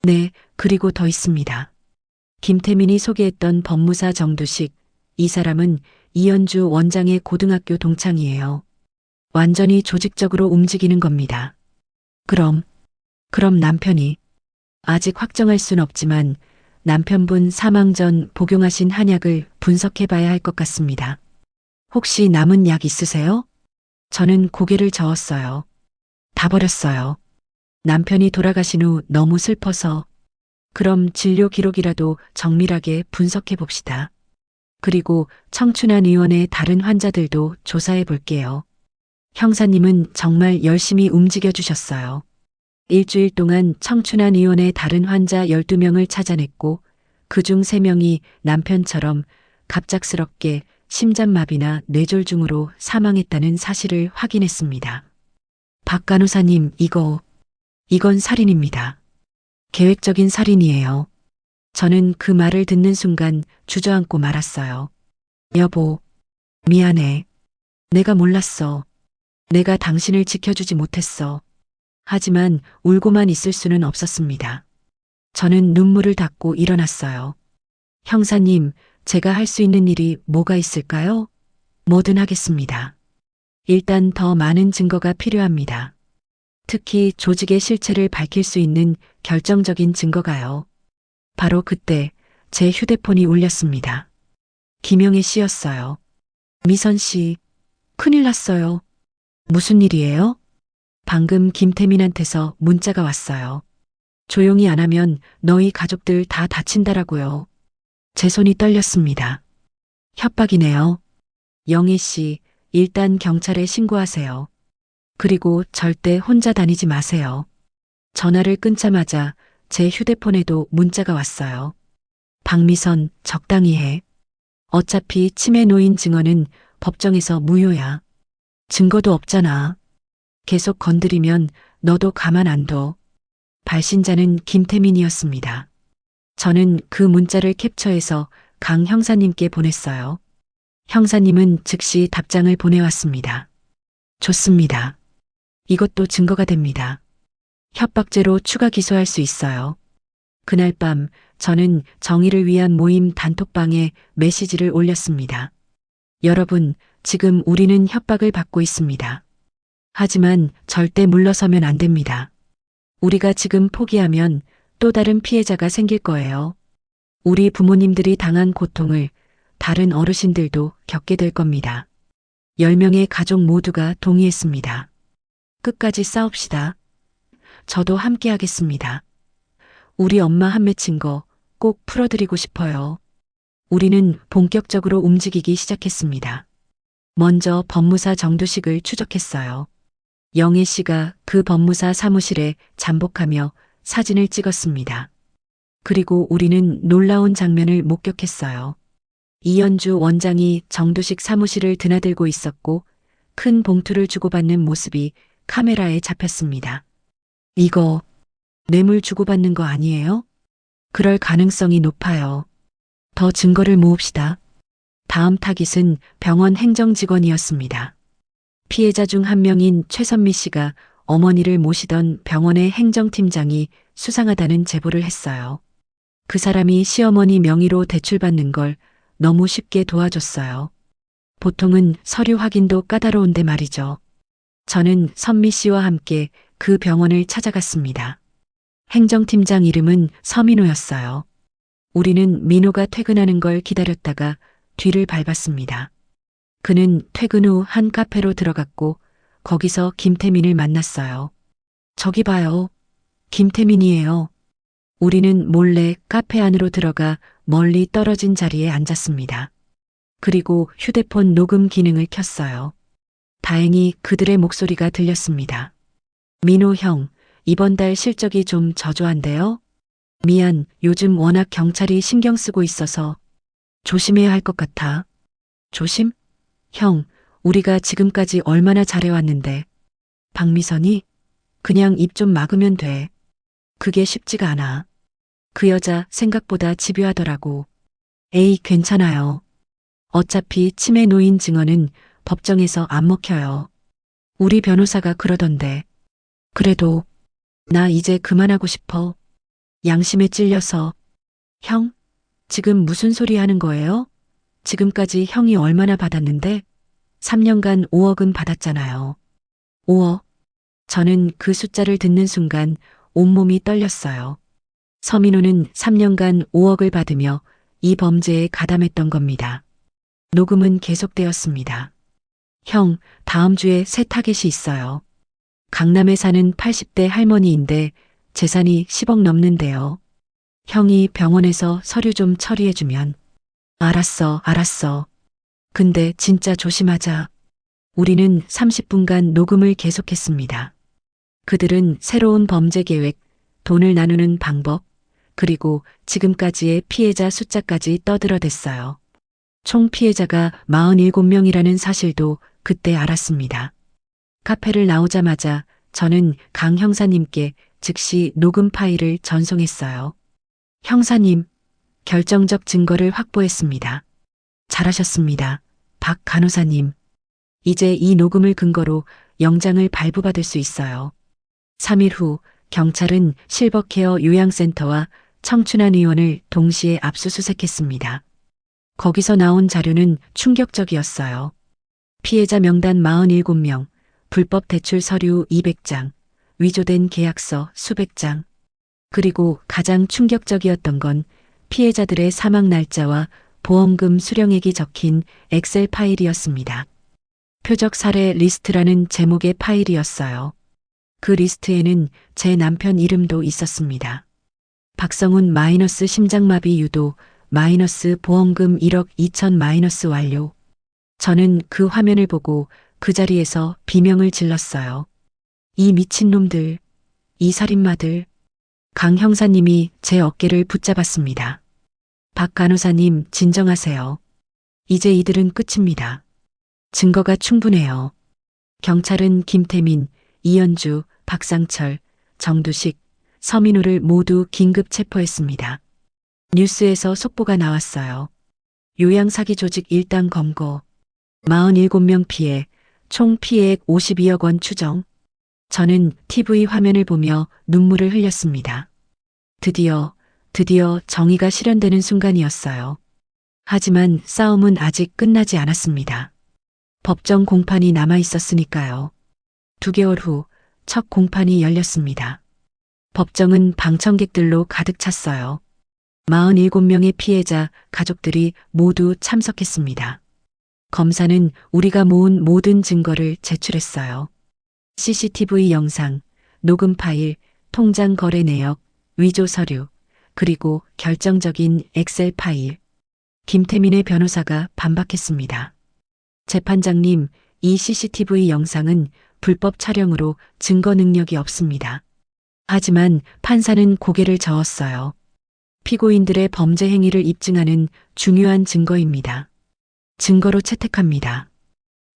네, 그리고 더 있습니다. 김태민이 소개했던 법무사 정두식, 이 사람은 이현주 원장의 고등학교 동창이에요. 완전히 조직적으로 움직이는 겁니다. 그럼 남편이, 아직 확정할 순 없지만 남편분 사망 전 복용하신 한약을 분석해 봐야 할 것 같습니다. 혹시 남은 약 있으세요? 저는 고개를 저었어요. 다 버렸어요. 남편이 돌아가신 후 너무 슬퍼서. 그럼 진료 기록이라도 정밀하게 분석해 봅시다. 그리고 청춘한 의원의 다른 환자들도 조사해 볼게요. 형사님은 정말 열심히 움직여 주셨어요. 일주일 동안 청춘한 의원의 다른 환자 12명을 찾아냈고 그중 3명이 남편처럼 갑작스럽게 심장마비나 뇌졸중으로 사망했다는 사실을 확인했습니다. 박 간호사님, 이건 살인입니다. 계획적인 살인이에요. 저는 그 말을 듣는 순간 주저앉고 말았어요. 여보, 미안해. 내가 몰랐어. 내가 당신을 지켜주지 못했어. 하지만 울고만 있을 수는 없었습니다. 저는 눈물을 닦고 일어났어요. 형사님, 제가 할 수 있는 일이 뭐가 있을까요? 뭐든 하겠습니다. 일단 더 많은 증거가 필요합니다. 특히 조직의 실체를 밝힐 수 있는 결정적인 증거가요. 바로 그때 제 휴대폰이 울렸습니다. 김영애 씨였어요. 미선 씨, 큰일 났어요. 무슨 일이에요? 방금 김태민한테서 문자가 왔어요. 조용히 안 하면 너희 가족들 다 다친다라고요. 제 손이 떨렸습니다. 협박이네요. 영애 씨, 일단 경찰에 신고하세요. 그리고 절대 혼자 다니지 마세요. 전화를 끊자마자 제 휴대폰에도 문자가 왔어요. 박미선, 적당히 해. 어차피 치매 노인 증언은 법정에서 무효야. 증거도 없잖아. 계속 건드리면 너도 가만 안 둬. 발신자는 김태민이었습니다. 저는 그 문자를 캡처해서 강 형사님께 보냈어요. 형사님은 즉시 답장을 보내왔습니다. 좋습니다. 이것도 증거가 됩니다. 협박죄로 추가 기소할 수 있어요. 그날 밤 저는 정의를 위한 모임 단톡방에 메시지를 올렸습니다. 여러분, 지금 우리는 협박을 받고 있습니다. 하지만 절대 물러서면 안 됩니다. 우리가 지금 포기하면 또 다른 피해자가 생길 거예요. 우리 부모님들이 당한 고통을 다른 어르신들도 겪게 될 겁니다. 10명의 가족 모두가 동의했습니다. 끝까지 싸웁시다. 저도 함께 하겠습니다. 우리 엄마 한 맺힌 거 꼭 풀어드리고 싶어요. 우리는 본격적으로 움직이기 시작했습니다. 먼저 법무사 정두식을 추적했어요. 영애 씨가 그 법무사 사무실에 잠복하며 사진을 찍었습니다. 그리고 우리는 놀라운 장면을 목격했어요. 이현주 원장이 정두식 사무실을 드나들고 있었고 큰 봉투를 주고받는 모습이 카메라에 잡혔습니다. 이거 뇌물 주고받는 거 아니에요? 그럴 가능성이 높아요. 더 증거를 모읍시다. 다음 타깃은 병원 행정직원이었습니다. 피해자 중 한 명인 최선미 씨가 어머니를 모시던 병원의 행정팀장이 수상하다는 제보를 했어요. 그 사람이 시어머니 명의로 대출받는 걸 너무 쉽게 도와줬어요. 보통은 서류 확인도 까다로운데 말이죠. 저는 선미 씨와 함께 그 병원을 찾아갔습니다. 행정팀장 이름은 서민호였어요. 우리는 민호가 퇴근하는 걸 기다렸다가 뒤를 밟았습니다. 그는 퇴근 후 한 카페로 들어갔고 거기서 김태민을 만났어요. 저기 봐요. 김태민이에요. 우리는 몰래 카페 안으로 들어가 멀리 떨어진 자리에 앉았습니다. 그리고 휴대폰 녹음 기능을 켰어요. 다행히 그들의 목소리가 들렸습니다. 민호 형, 이번 달 실적이 좀 저조한데요? 미안, 요즘 워낙 경찰이 신경 쓰고 있어서 조심해야 할 것 같아. 조심? 형, 우리가 지금까지 얼마나 잘해왔는데. 박미선이? 그냥 입 좀 막으면 돼. 그게 쉽지가 않아. 그 여자 생각보다 집요하더라고. 에이, 괜찮아요. 어차피 치매 노인 증언은 법정에서 안 먹혀요. 우리 변호사가 그러던데. 그래도 나 이제 그만하고 싶어. 양심에 찔려서. 형? 지금 무슨 소리 하는 거예요? 지금까지 형이 얼마나 받았는데? 3년간 5억은 받았잖아요. 5억. 저는 그 숫자를 듣는 순간 온몸이 떨렸어요. 서민호는 3년간 5억을 받으며 이 범죄에 가담했던 겁니다. 녹음은 계속되었습니다. 형, 다음 주에 새 타겟이 있어요. 강남에 사는 80대 할머니인데 재산이 10억 넘는데요. 형이 병원에서 서류 좀 처리해주면. 알았어, 알았어. 근데 진짜 조심하자. 우리는 30분간 녹음을 계속했습니다. 그들은 새로운 범죄 계획, 돈을 나누는 방법, 그리고 지금까지의 피해자 숫자까지 떠들어댔어요. 총 피해자가 47명이라는 사실도 그때 알았습니다. 카페를 나오자마자 저는 강 형사님께 즉시 녹음 파일을 전송했어요. 형사님, 결정적 증거를 확보했습니다. 잘하셨습니다. 박 간호사님. 이제 이 녹음을 근거로 영장을 발부받을 수 있어요. 3일 후 경찰은 실버케어 요양센터와 청춘한 의원을 동시에 압수수색했습니다. 거기서 나온 자료는 충격적이었어요. 피해자 명단 47명, 불법 대출 서류 200장, 위조된 계약서 수백 장, 그리고 가장 충격적이었던 건 피해자들의 사망 날짜와 보험금 수령액이 적힌 엑셀 파일이었습니다. 표적 사례 리스트라는 제목의 파일이었어요. 그 리스트에는 제 남편 이름도 있었습니다. 박성훈 마이너스 심장마비 유도 마이너스 보험금 1억 2천 마이너스 완료. 저는 그 화면을 보고 그 자리에서 비명을 질렀어요. 이 미친놈들, 이 살인마들. 강 형사님이 제 어깨를 붙잡았습니다. 박 간호사님 진정하세요. 이제 이들은 끝입니다. 증거가 충분해요. 경찰은 김태민, 이현주, 박상철, 정두식, 서민호를 모두 긴급 체포했습니다. 뉴스에서 속보가 나왔어요. 요양사기 조직 일당 검거, 47명 피해, 총 피해액 52억 원 추정. 저는 TV 화면을 보며 눈물을 흘렸습니다. 드디어 정의가 실현되는 순간이었어요. 하지만 싸움은 아직 끝나지 않았습니다. 법정 공판이 남아 있었으니까요. 2개월 후 첫 공판이 열렸습니다. 법정은 방청객들로 가득 찼어요. 47명의 피해자 가족들이 모두 참석했습니다. 검사는 우리가 모은 모든 증거를 제출했어요. CCTV 영상, 녹음 파일, 통장 거래 내역, 위조 서류, 그리고 결정적인 엑셀 파일. 김태민의 변호사가 반박했습니다. 재판장님, 이 CCTV 영상은 불법 촬영으로 증거 능력이 없습니다. 하지만 판사는 고개를 저었어요. 피고인들의 범죄 행위를 입증하는 중요한 증거입니다. 증거로 채택합니다.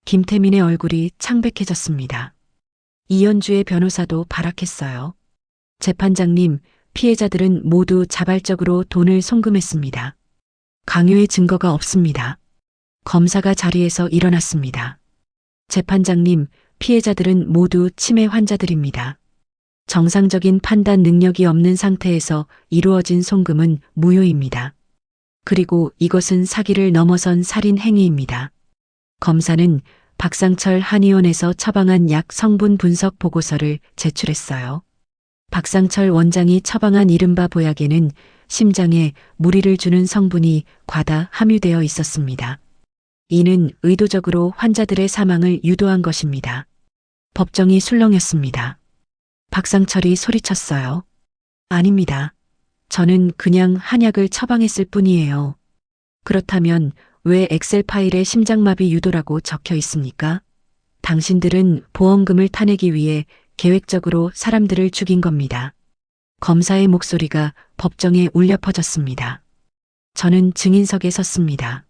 김태민의 얼굴이 창백해졌습니다. 이현주의 변호사도 발악했어요. 재판장님, 피해자들은 모두 자발적으로 돈을 송금했습니다. 강요의 증거가 없습니다. 검사가 자리에서 일어났습니다. 재판장님, 피해자들은 모두 치매 환자들입니다. 정상적인 판단 능력이 없는 상태에서 이루어진 송금은 무효입니다. 그리고 이것은 사기를 넘어선 살인 행위입니다. 검사는 박상철 한의원에서 처방한 약 성분 분석 보고서를 제출했어요. 박상철 원장이 처방한 이른바 보약에는 심장에 무리를 주는 성분이 과다 함유되어 있었습니다. 이는 의도적으로 환자들의 사망을 유도한 것입니다. 법정이 술렁였습니다. 박상철이 소리쳤어요. 아닙니다. 저는 그냥 한약을 처방했을 뿐이에요. 그렇다면 왜 엑셀 파일에 심장마비 유도라고 적혀 있습니까? 당신들은 보험금을 타내기 위해 계획적으로 사람들을 죽인 겁니다. 검사의 목소리가 법정에 울려 퍼졌습니다. 저는 증인석에 섰습니다.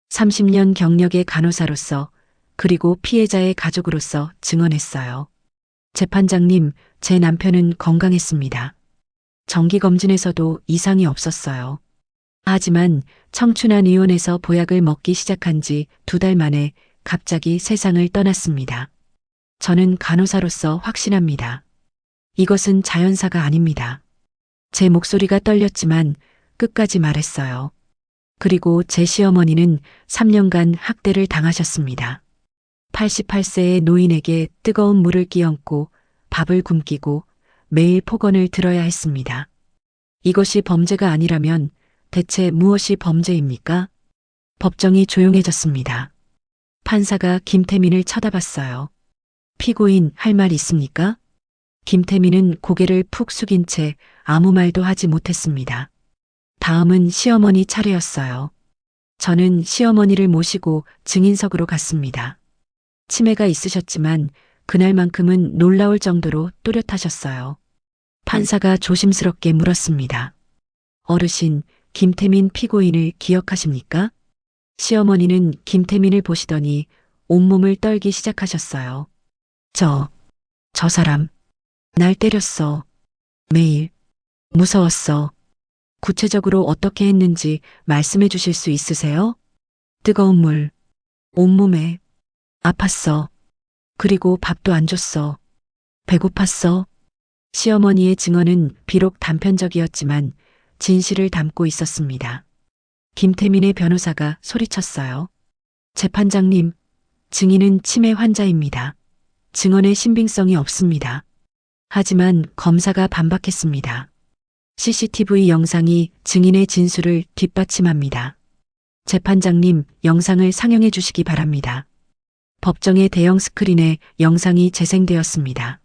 30년 경력의 간호사로서 그리고 피해자의 가족으로서 증언했어요. 재판장님, 제 남편은 건강했습니다. 정기검진에서도 이상이 없었어요. 하지만 청춘한 의원에서 보약을 먹기 시작한 지 2달 만에 갑자기 세상을 떠났습니다. 저는 간호사로서 확신합니다. 이것은 자연사가 아닙니다. 제 목소리가 떨렸지만 끝까지 말했어요. 그리고 제 시어머니는 3년간 학대를 당하셨습니다. 88세의 노인에게 뜨거운 물을 끼얹고 밥을 굶기고 매일 폭언을 들어야 했습니다. 이것이 범죄가 아니라면 대체 무엇이 범죄입니까? 법정이 조용해졌습니다. 판사가 김태민을 쳐다봤어요. 피고인 할 말 있습니까? 김태민은 고개를 푹 숙인 채 아무 말도 하지 못했습니다. 다음은 시어머니 차례였어요. 저는 시어머니를 모시고 증인석으로 갔습니다. 치매가 있으셨지만 그날만큼은 놀라울 정도로 또렷하셨어요. 판사가 조심스럽게 물었습니다. 어르신, 김태민 피고인을 기억하십니까? 시어머니는 김태민을 보시더니 온몸을 떨기 시작하셨어요. 저 사람, 날 때렸어. 매일. 무서웠어. 구체적으로 어떻게 했는지 말씀해 주실 수 있으세요? 뜨거운 물. 온몸에. 아팠어. 그리고 밥도 안 줬어. 배고팠어. 시어머니의 증언은 비록 단편적이었지만 진실을 담고 있었습니다. 김태민의 변호사가 소리쳤어요. 재판장님, 증인은 치매 환자입니다. 증언의 신빙성이 없습니다. 하지만 검사가 반박했습니다. CCTV 영상이 증인의 진술을 뒷받침합니다. 재판장님, 영상을 상영해 주시기 바랍니다. 법정의 대형 스크린에 영상이 재생되었습니다.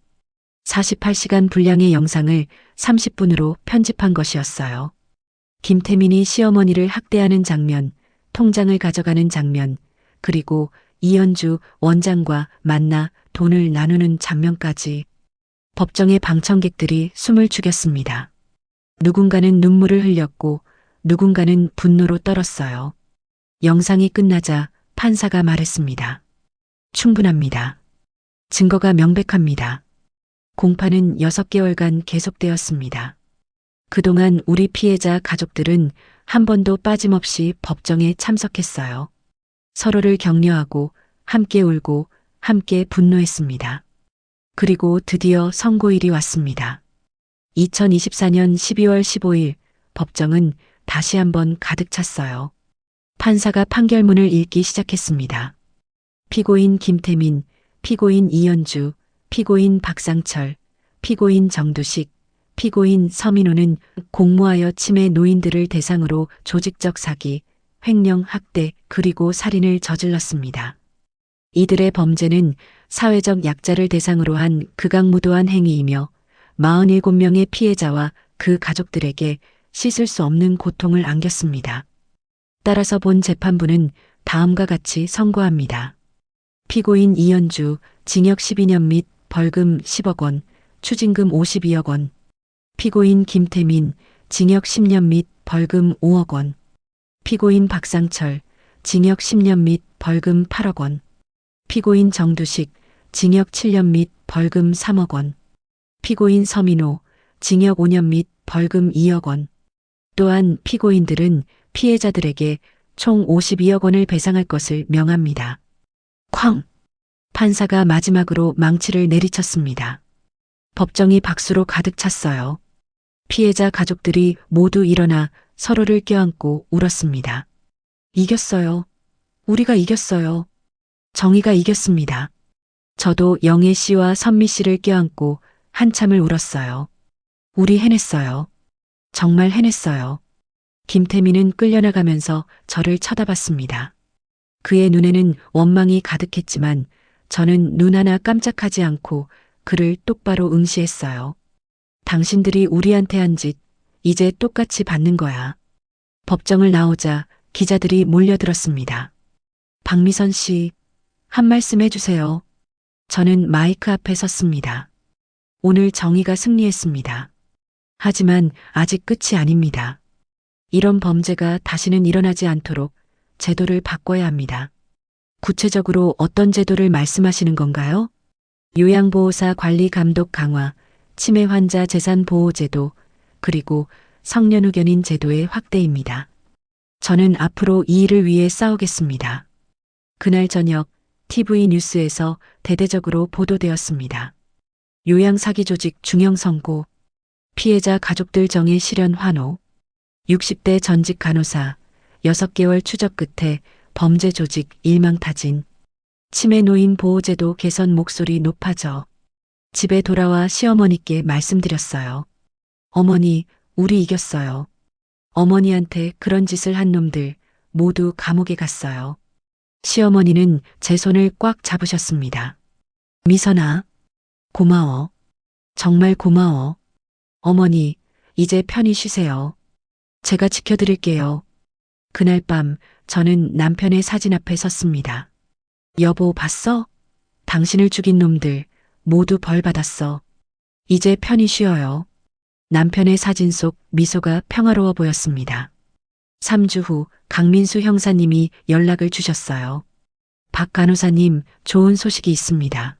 48시간 분량의 영상을 30분으로 편집한 것이었어요. 김태민이 시어머니를 학대하는 장면, 통장을 가져가는 장면, 그리고 이현주 원장과 만나 돈을 나누는 장면까지. 법정의 방청객들이 숨을 죽였습니다. 누군가는 눈물을 흘렸고 누군가는 분노로 떨었어요. 영상이 끝나자 판사가 말했습니다. 충분합니다. 증거가 명백합니다. 공판은 6개월간 계속되었습니다. 그동안 우리 피해자 가족들은 한 번도 빠짐없이 법정에 참석했어요. 서로를 격려하고 함께 울고 함께 분노했습니다. 그리고 드디어 선고일이 왔습니다. 2024년 12월 15일 법정은 다시 한번 가득 찼어요. 판사가 판결문을 읽기 시작했습니다. 피고인 김태민, 피고인 이현주, 피고인 박상철, 피고인 정두식, 피고인 서민호는 공모하여 치매 노인들을 대상으로 조직적 사기, 횡령, 학대, 그리고 살인을 저질렀습니다. 이들의 범죄는 사회적 약자를 대상으로 한 극악무도한 행위이며 47명의 피해자와 그 가족들에게 씻을 수 없는 고통을 안겼습니다. 따라서 본 재판부는 다음과 같이 선고합니다. 피고인 이현주, 징역 12년 및 벌금 10억 원, 추징금 52억 원. 피고인 김태민, 징역 10년 및 벌금 5억 원. 피고인 박상철, 징역 10년 및 벌금 8억 원. 피고인 정두식, 징역 7년 및 벌금 3억 원. 피고인 서민호, 징역 5년 및 벌금 2억 원. 또한 피고인들은 피해자들에게 총 52억 원을 배상할 것을 명합니다. 쾅! 판사가 마지막으로 망치를 내리쳤습니다. 법정이 박수로 가득 찼어요. 피해자 가족들이 모두 일어나 서로를 껴안고 울었습니다. 이겼어요. 우리가 이겼어요. 정의가 이겼습니다. 저도 영애 씨와 선미 씨를 껴안고 한참을 울었어요. 우리 해냈어요. 정말 해냈어요. 김태민은 끌려나가면서 저를 쳐다봤습니다. 그의 눈에는 원망이 가득했지만 저는 눈 하나 깜짝하지 않고 그를 똑바로 응시했어요. 당신들이 우리한테 한 짓, 이제 똑같이 받는 거야. 법정을 나오자 기자들이 몰려들었습니다. 박미선 씨, 한 말씀 해주세요. 저는 마이크 앞에 섰습니다. 오늘 정의가 승리했습니다. 하지만 아직 끝이 아닙니다. 이런 범죄가 다시는 일어나지 않도록 제도를 바꿔야 합니다. 구체적으로 어떤 제도를 말씀하시는 건가요? 요양보호사 관리 감독 강화, 치매 환자 재산 보호 제도, 그리고 성년후견인 제도의 확대입니다. 저는 앞으로 이 일을 위해 싸우겠습니다. 그날 저녁 TV 뉴스에서 대대적으로 보도되었습니다. 요양사기 조직 중형 선고, 피해자 가족들 정의 실현 환호, 60대 전직 간호사, 6개월 추적 끝에 범죄 조직 일망타진, 치매 노인 보호제도 개선 목소리 높아져. 집에 돌아와 시어머니께 말씀드렸어요. 어머니, 우리 이겼어요. 어머니한테 그런 짓을 한 놈들 모두 감옥에 갔어요. 시어머니는 제 손을 꽉 잡으셨습니다. 미선아, 고마워. 정말 고마워. 어머니, 이제 편히 쉬세요. 제가 지켜드릴게요. 그날 밤 저는 남편의 사진 앞에 섰습니다. 여보, 봤어? 당신을 죽인 놈들 모두 벌 받았어. 이제 편히 쉬어요. 남편의 사진 속 미소가 평화로워 보였습니다. 3주 후 강민수 형사님이 연락을 주셨어요. 박 간호사님, 좋은 소식이 있습니다.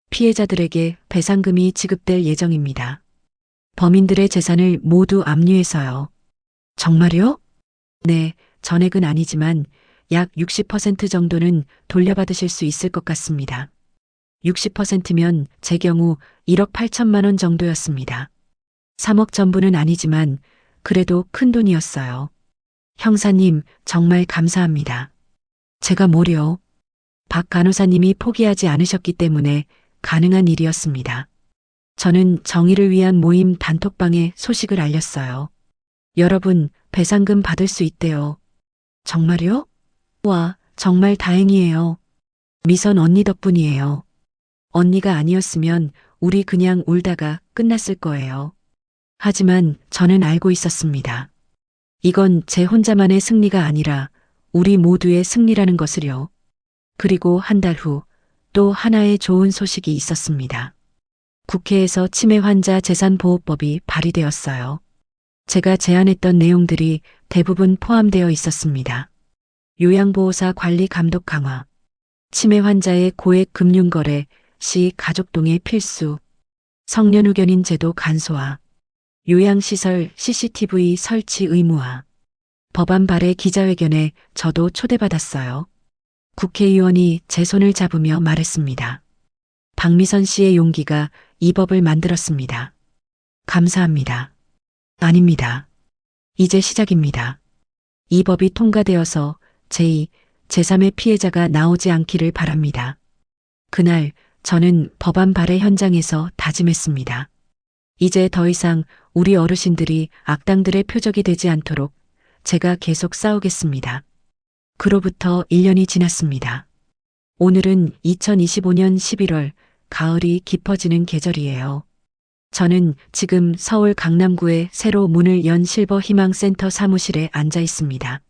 피해자들에게 배상금이 지급될 예정입니다. 범인들의 재산을 모두 압류해서요. 정말요? 네, 전액은 아니지만 약 60% 정도는 돌려받으실 수 있을 것 같습니다. 60%면 제 경우 1억 8천만 원 정도였습니다. 3억 전부는 아니지만 그래도 큰 돈이었어요. 형사님, 정말 감사합니다. 제가 뭐려? 박 간호사님이 포기하지 않으셨기 때문에 가능한 일이었습니다. 저는 정의를 위한 모임 단톡방에 소식을 알렸어요. 여러분, 배상금 받을 수 있대요. 정말요? 와, 정말 다행이에요. 미선 언니 덕분이에요. 언니가 아니었으면 우리 그냥 울다가 끝났을 거예요. 하지만 저는 알고 있었습니다. 이건 제 혼자만의 승리가 아니라 우리 모두의 승리라는 것을요. 그리고 한 달 후 또 하나의 좋은 소식이 있었습니다. 국회에서 치매 환자 재산보호법이 발의되었어요. 제가 제안했던 내용들이 대부분 포함되어 있었습니다. 요양보호사 관리 감독 강화, 치매 환자의 고액 금융거래 시 가족동의 필수, 성년후견인 제도 간소화, 요양시설 CCTV 설치 의무화, 법안 발의 기자회견에 저도 초대받았어요. 국회의원이 제 손을 잡으며 말했습니다. 박미선 씨의 용기가 이 법을 만들었습니다. 감사합니다. 아닙니다. 이제 시작입니다. 이 법이 통과되어서 제2, 제3의 피해자가 나오지 않기를 바랍니다. 그날 저는 법안 발의 현장에서 다짐했습니다. 이제 더 이상 우리 어르신들이 악당들의 표적이 되지 않도록 제가 계속 싸우겠습니다. 그로부터 1년이 지났습니다. 오늘은 2025년 11월, 가을이 깊어지는 계절이에요. 저는 지금 서울 강남구에 새로 문을 연 실버 희망센터 사무실에 앉아 있습니다.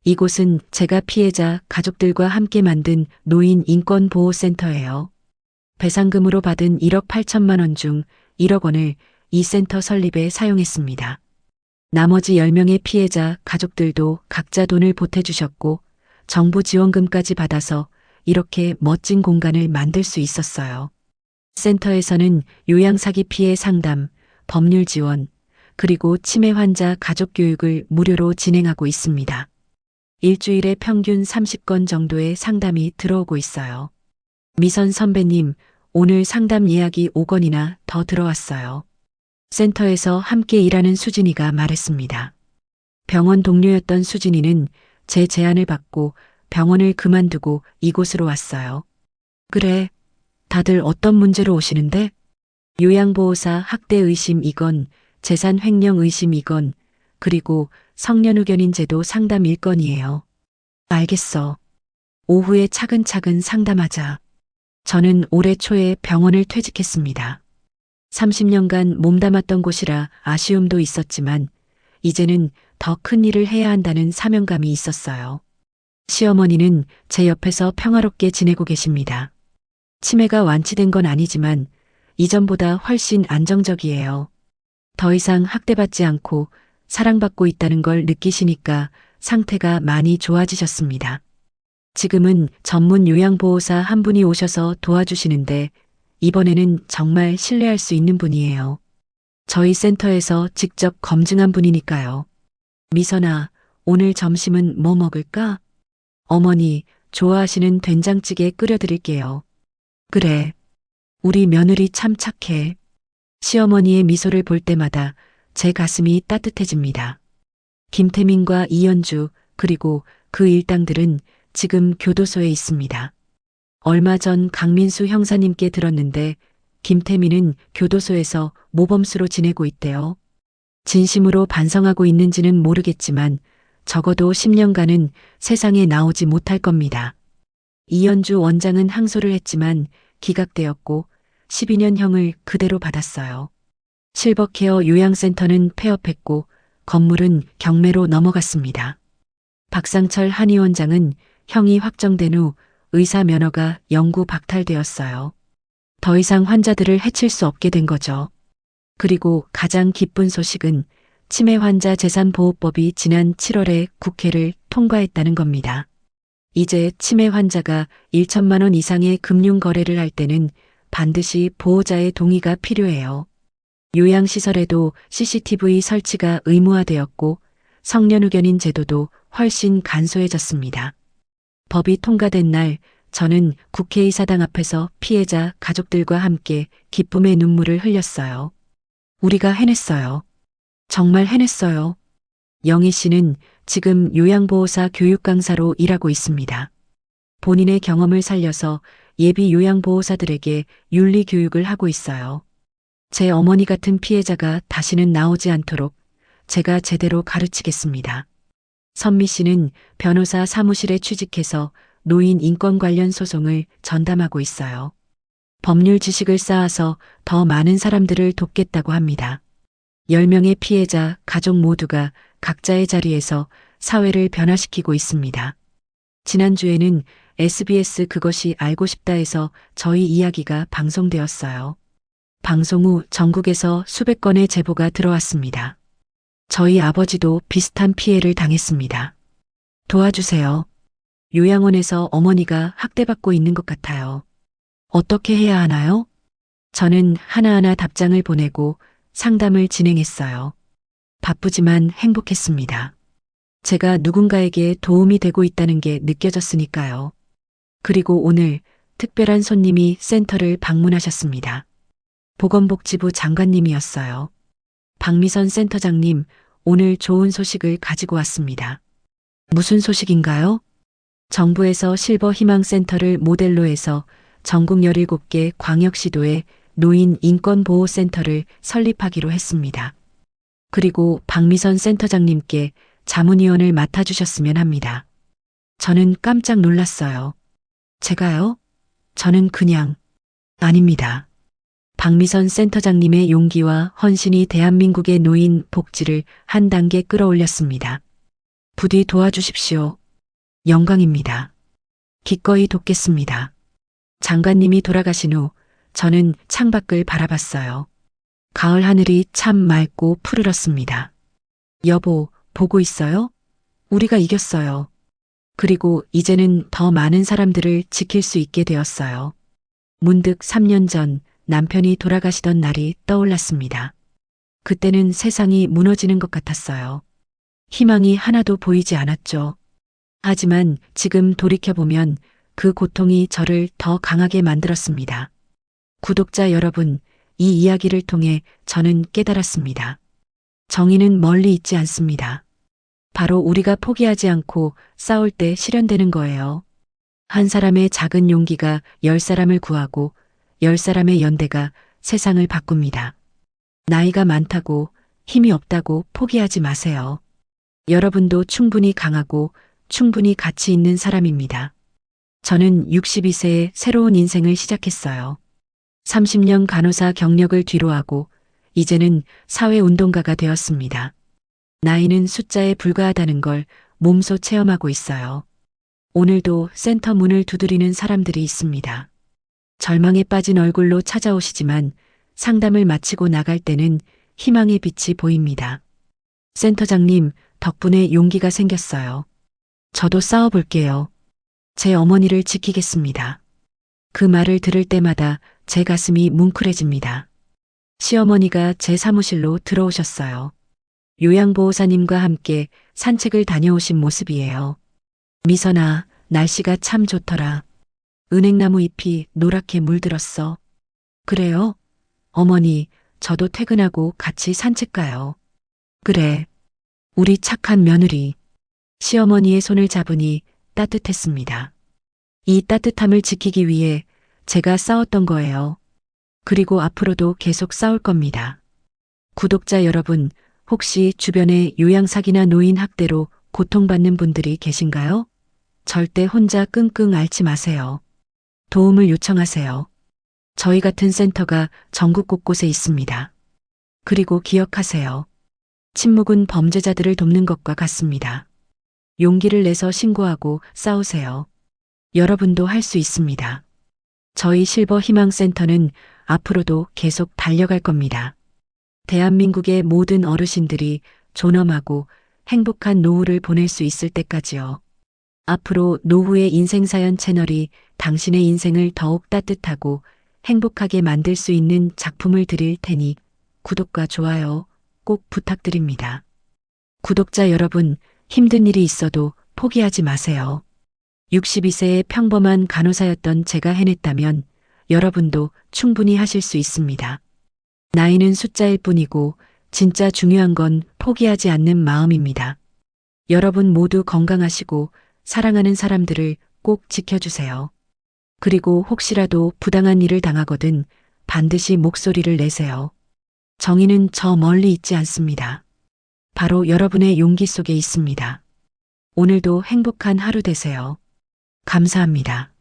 이곳은 제가 피해자 가족들과 함께 만든 노인 인권보호센터예요. 배상금으로 받은 1억 8천만 원 중 1억 원을 이 센터 설립에 사용했습니다. 나머지 10명의 피해자 가족들도 각자 돈을 보태주셨고 정부 지원금까지 받아서 이렇게 멋진 공간을 만들 수 있었어요. 센터에서는 요양사기 피해 상담, 법률 지원, 그리고 치매 환자 가족 교육을 무료로 진행하고 있습니다. 일주일에 평균 30건 정도의 상담이 들어오고 있어요. 미선 선배님, 오늘 상담 예약이 5건이나 더 들어왔어요. 센터에서 함께 일하는 수진이가 말했습니다. 병원 동료였던 수진이는 제 제안을 받고 병원을 그만두고 이곳으로 왔어요. 그래, 다들 어떤 문제로 오시는데? 요양보호사 학대 의심 2건, 재산 횡령 의심 2건, 그리고 성년후견인 제도 상담 1건이에요. 알겠어. 오후에 차근차근 상담하자. 저는 올해 초에 병원을 퇴직했습니다. 30년간 몸담았던 곳이라 아쉬움도 있었지만 이제는 더 큰 일을 해야 한다는 사명감이 있었어요. 시어머니는 제 옆에서 평화롭게 지내고 계십니다. 치매가 완치된 건 아니지만 이전보다 훨씬 안정적이에요. 더 이상 학대받지 않고 사랑받고 있다는 걸 느끼시니까 상태가 많이 좋아지셨습니다. 지금은 전문 요양보호사 한 분이 오셔서 도와주시는데 이번에는 정말 신뢰할 수 있는 분이에요. 저희 센터에서 직접 검증한 분이니까요. 미선아, 오늘 점심은 뭐 먹을까? 어머니, 좋아하시는 된장찌개 끓여드릴게요. 그래. 우리 며느리 참 착해. 시어머니의 미소를 볼 때마다 제 가슴이 따뜻해집니다. 김태민과 이연주 그리고 그 일당들은 지금 교도소에 있습니다. 얼마 전 강민수 형사님께 들었는데 김태민은 교도소에서 모범수로 지내고 있대요. 진심으로 반성하고 있는지는 모르겠지만 적어도 10년간은 세상에 나오지 못할 겁니다. 이연주 원장은 항소를 했지만 기각되었고 12년형을 그대로 받았어요. 실버케어 요양센터는 폐업했고 건물은 경매로 넘어갔습니다. 박상철 한의원장은 형이 확정된 후 의사 면허가 영구 박탈되었어요. 더 이상 환자들을 해칠 수 없게 된 거죠. 그리고 가장 기쁜 소식은 치매 환자 재산보호법이 지난 7월에 국회를 통과했다는 겁니다. 이제 치매 환자가 1천만 원 이상의 금융 거래를 할 때는 반드시 보호자의 동의가 필요해요. 요양시설에도 CCTV 설치가 의무화되었고 성년후견인 제도도 훨씬 간소해졌습니다. 법이 통과된 날 저는 국회의사당 앞에서 피해자 가족들과 함께 기쁨의 눈물을 흘렸어요. 우리가 해냈어요. 정말 해냈어요. 영희 씨는 지금 요양보호사 교육 강사로 일하고 있습니다. 본인의 경험을 살려서 예비 요양보호사들에게 윤리 교육을 하고 있어요. 제 어머니 같은 피해자가 다시는 나오지 않도록 제가 제대로 가르치겠습니다. 선미 씨는 변호사 사무실에 취직해서 노인 인권 관련 소송을 전담하고 있어요. 법률 지식을 쌓아서 더 많은 사람들을 돕겠다고 합니다. 10명의 피해자, 가족 모두가 각자의 자리에서 사회를 변화시키고 있습니다. 지난주에는 SBS 그것이 알고 싶다에서 저희 이야기가 방송되었어요. 방송 후 전국에서 수백 건의 제보가 들어왔습니다. 저희 아버지도 비슷한 피해를 당했습니다. 도와주세요. 요양원에서 어머니가 학대받고 있는 것 같아요. 어떻게 해야 하나요? 저는 하나하나 답장을 보내고 상담을 진행했어요. 바쁘지만 행복했습니다. 제가 누군가에게 도움이 되고 있다는 게 느껴졌으니까요. 그리고 오늘 특별한 손님이 센터를 방문하셨습니다. 보건복지부 장관님이었어요. 박미선 센터장님, 오늘 좋은 소식을 가지고 왔습니다. 무슨 소식인가요? 정부에서 실버 희망센터를 모델로 해서 전국 17개 광역시도에 노인 인권보호센터를 설립하기로 했습니다. 그리고 박미선 센터장님께 자문위원을 맡아주셨으면 합니다. 저는 깜짝 놀랐어요. 제가요? 저는 그냥 아닙니다. 박미선 센터장님의 용기와 헌신이 대한민국의 노인 복지를 한 단계 끌어올렸습니다. 부디 도와주십시오. 영광입니다. 기꺼이 돕겠습니다. 장관님이 돌아가신 후 저는 창밖을 바라봤어요. 가을 하늘이 참 맑고 푸르렀습니다. 여보, 보고 있어요? 우리가 이겼어요. 그리고 이제는 더 많은 사람들을 지킬 수 있게 되었어요. 문득 3년 전 남편이 돌아가시던 날이 떠올랐습니다. 그때는 세상이 무너지는 것 같았어요. 희망이 하나도 보이지 않았죠. 하지만 지금 돌이켜보면 그 고통이 저를 더 강하게 만들었습니다. 구독자 여러분, 이 이야기를 통해 저는 깨달았습니다. 정의는 멀리 있지 않습니다. 바로 우리가 포기하지 않고 싸울 때 실현되는 거예요. 한 사람의 작은 용기가 10사람을 구하고 10사람의 연대가 세상을 바꿉니다. 나이가 많다고 힘이 없다고 포기하지 마세요. 여러분도 충분히 강하고 충분히 가치 있는 사람입니다. 저는 62세에 새로운 인생을 시작했어요. 30년 간호사 경력을 뒤로하고 이제는 사회운동가가 되었습니다. 나이는 숫자에 불과하다는 걸 몸소 체험하고 있어요. 오늘도 센터 문을 두드리는 사람들이 있습니다. 절망에 빠진 얼굴로 찾아오시지만 상담을 마치고 나갈 때는 희망의 빛이 보입니다. 센터장님, 덕분에 용기가 생겼어요. 저도 싸워볼게요. 제 어머니를 지키겠습니다. 그 말을 들을 때마다 제 가슴이 뭉클해집니다. 시어머니가 제 사무실로 들어오셨어요. 요양보호사님과 함께 산책을 다녀오신 모습이에요. 미선아, 날씨가 참 좋더라. 은행나무 잎이 노랗게 물들었어. 그래요? 어머니, 저도 퇴근하고 같이 산책 가요. 그래. 우리 착한 며느리. 시어머니의 손을 잡으니 따뜻했습니다. 이 따뜻함을 지키기 위해 제가 싸웠던 거예요. 그리고 앞으로도 계속 싸울 겁니다. 구독자 여러분, 혹시 주변에 요양사기나 노인 학대로 고통받는 분들이 계신가요? 절대 혼자 끙끙 앓지 마세요. 도움을 요청하세요. 저희 같은 센터가 전국 곳곳에 있습니다. 그리고 기억하세요. 침묵은 범죄자들을 돕는 것과 같습니다. 용기를 내서 신고하고 싸우세요. 여러분도 할 수 있습니다. 저희 실버 희망센터는 앞으로도 계속 달려갈 겁니다. 대한민국의 모든 어르신들이 존엄하고 행복한 노후를 보낼 수 있을 때까지요. 앞으로 노후의 인생사연 채널이 당신의 인생을 더욱 따뜻하고 행복하게 만들 수 있는 작품을 드릴 테니 구독과 좋아요 꼭 부탁드립니다. 구독자 여러분, 힘든 일이 있어도 포기하지 마세요. 62세의 평범한 간호사였던 제가 해냈다면 여러분도 충분히 하실 수 있습니다. 나이는 숫자일 뿐이고 진짜 중요한 건 포기하지 않는 마음입니다. 여러분 모두 건강하시고 사랑하는 사람들을 꼭 지켜주세요. 그리고 혹시라도 부당한 일을 당하거든 반드시 목소리를 내세요. 정의는 저 멀리 있지 않습니다. 바로 여러분의 용기 속에 있습니다. 오늘도 행복한 하루 되세요. 감사합니다.